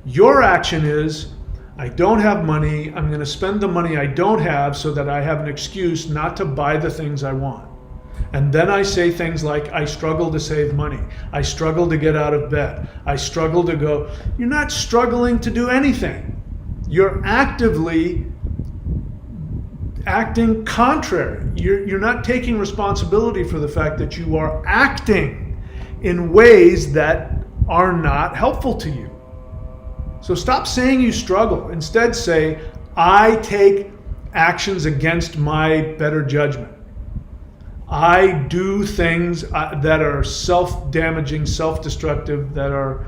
Your action is, I don't have money, I'm going to spend the money I don't have so that I have an excuse not to buy the things I want. And then I say things like, I struggle to save money. I struggle to get out of bed. I struggle to go. You're not struggling to do anything. You're actively acting contrary. You're not taking responsibility for the fact that you are acting in ways that are not helpful to you. So stop saying you struggle. Instead say, I take actions against my better judgment. I do things that are self-damaging, self-destructive, that are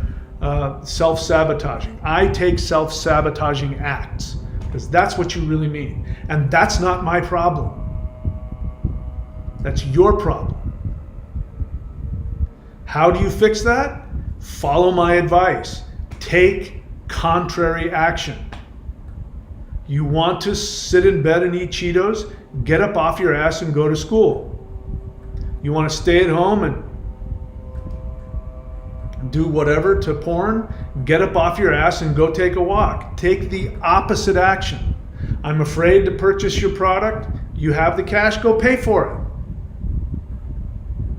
self-sabotaging. I take self-sabotaging acts, because that's what you really mean. And that's not my problem. That's your problem. How do you fix that? Follow my advice. Take contrary action. You want to sit in bed and eat Cheetos? Get up off your ass and go to school. You want to stay at home and do whatever to porn? Get up off your ass and go take a walk. Take the opposite action. I'm afraid to purchase your product. You have the cash, go pay for it.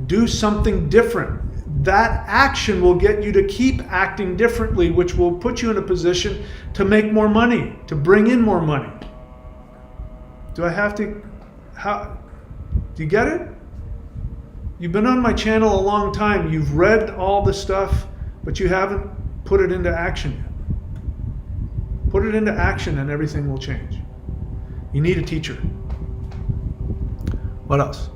Do something different. That action will get you to keep acting differently, which will put you in a position to make more money, to bring in more money. Do I have to? How? Do you get it? You've been on my channel a long time. You've read all the stuff, but you haven't put it into action yet. Put it into action and everything will change. You need a teacher. What else?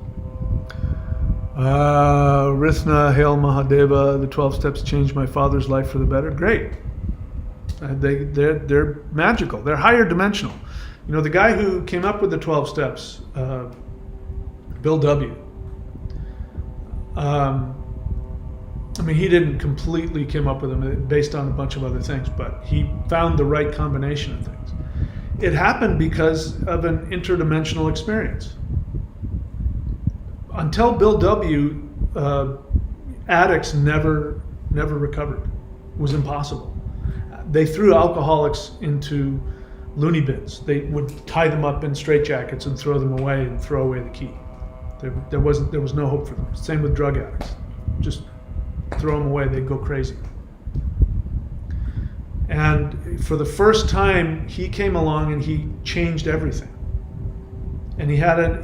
Rithna, Hail Mahadeva, the 12 steps changed my father's life for the better. Great. They're magical. They're higher dimensional. You know, the guy who came up with the 12 steps, Bill W. I mean, he didn't completely come up with them based on a bunch of other things, but he found the right combination of things. It happened because of an interdimensional experience. Until Bill W., addicts never recovered. It was impossible. They threw alcoholics into loony bins. They would tie them up in straitjackets and throw them away and throw away the key. There was no hope for them. Same with drug addicts. Just throw them away, they'd go crazy. And for the first time, he came along and he changed everything. And he had an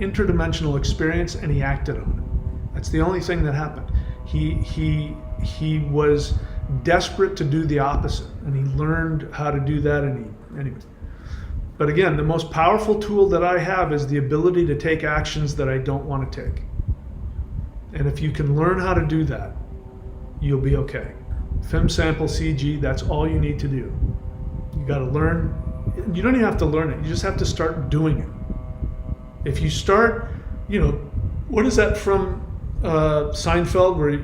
interdimensional experience and he acted on it. That's the only thing that happened. He was desperate to do the opposite, and he learned how to do that. Anyway. But again, the most powerful tool that I have is the ability to take actions that I don't want to take. And if you can learn how to do that, you'll be okay. Fem sample CG, that's all you need to do. You got to learn. You don't even have to learn it. You just have to start doing it. If you start, what is that from Seinfeld, where,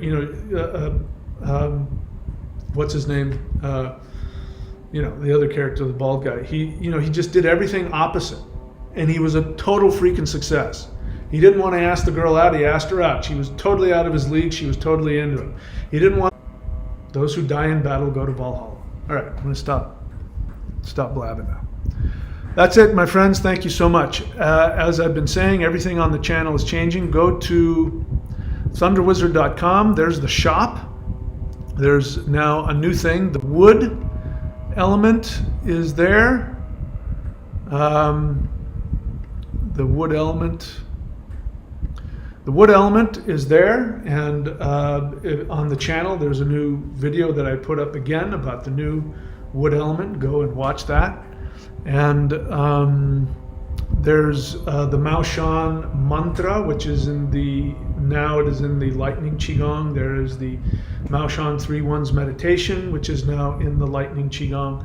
what's his name? The other character, the bald guy. He just did everything opposite, and he was a total freaking success. He didn't want to ask the girl out. He asked her out. She was totally out of his league. She was totally into him. He didn't want. Those who die in battle go to Valhalla. All right, I'm going to stop blabbing now. That's it, my friends. Thank you so much. As I've been saying, everything on the channel is changing. Go to thunderwizard.com. There's the shop. There's now a new thing. The wood element is there. The wood element is there, and on the channel there's a new video that I put up again about the new wood element. Go and watch that. And there's the Maoshan mantra, which is now it is in the lightning qigong. There is the Maoshan 3-1s meditation, which is now in the lightning qigong.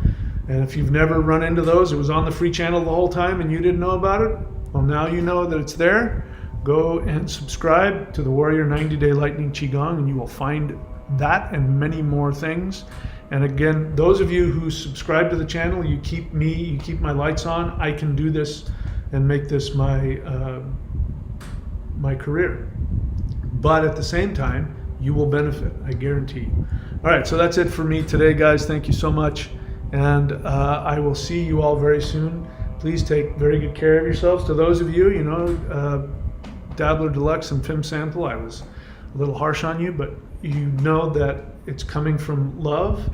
And if you've never run into those, it was on the free channel the whole time and you didn't know about it, well, now you know that it's there. Go and subscribe to the Warrior 90-Day Lightning Qigong, and you will find that and many more things. And again, those of you who subscribe to the channel, you keep my lights on. I can do this and make this my career. But at the same time, you will benefit, I guarantee you. All right, so that's it for me today, guys. Thank you so much. And I will see you all very soon. Please take very good care of yourselves. To those of you, Dabbler Deluxe and Fem Sample, I was a little harsh on you, but you know that it's coming from love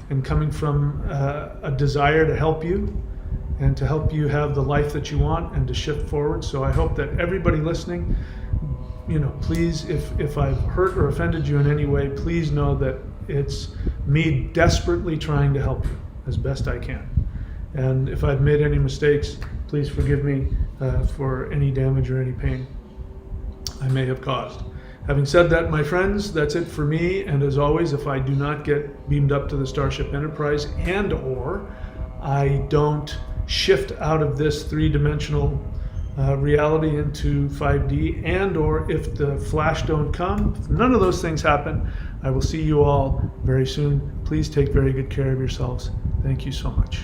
and coming from a desire to help you and to help you have the life that you want and to shift forward. So I hope that everybody listening, please, if I've hurt or offended you in any way, please know that it's me desperately trying to help you as best I can. And if I've made any mistakes, please forgive me for any damage or any pain I may have caused. Having said that, my friends, that's it for me. And as always, if I do not get beamed up to the Starship Enterprise or I don't shift out of this 3-dimensional reality into 5D, or if the flash don't come, if none of those things happen, I will see you all very soon. Please take very good care of yourselves. Thank you so much.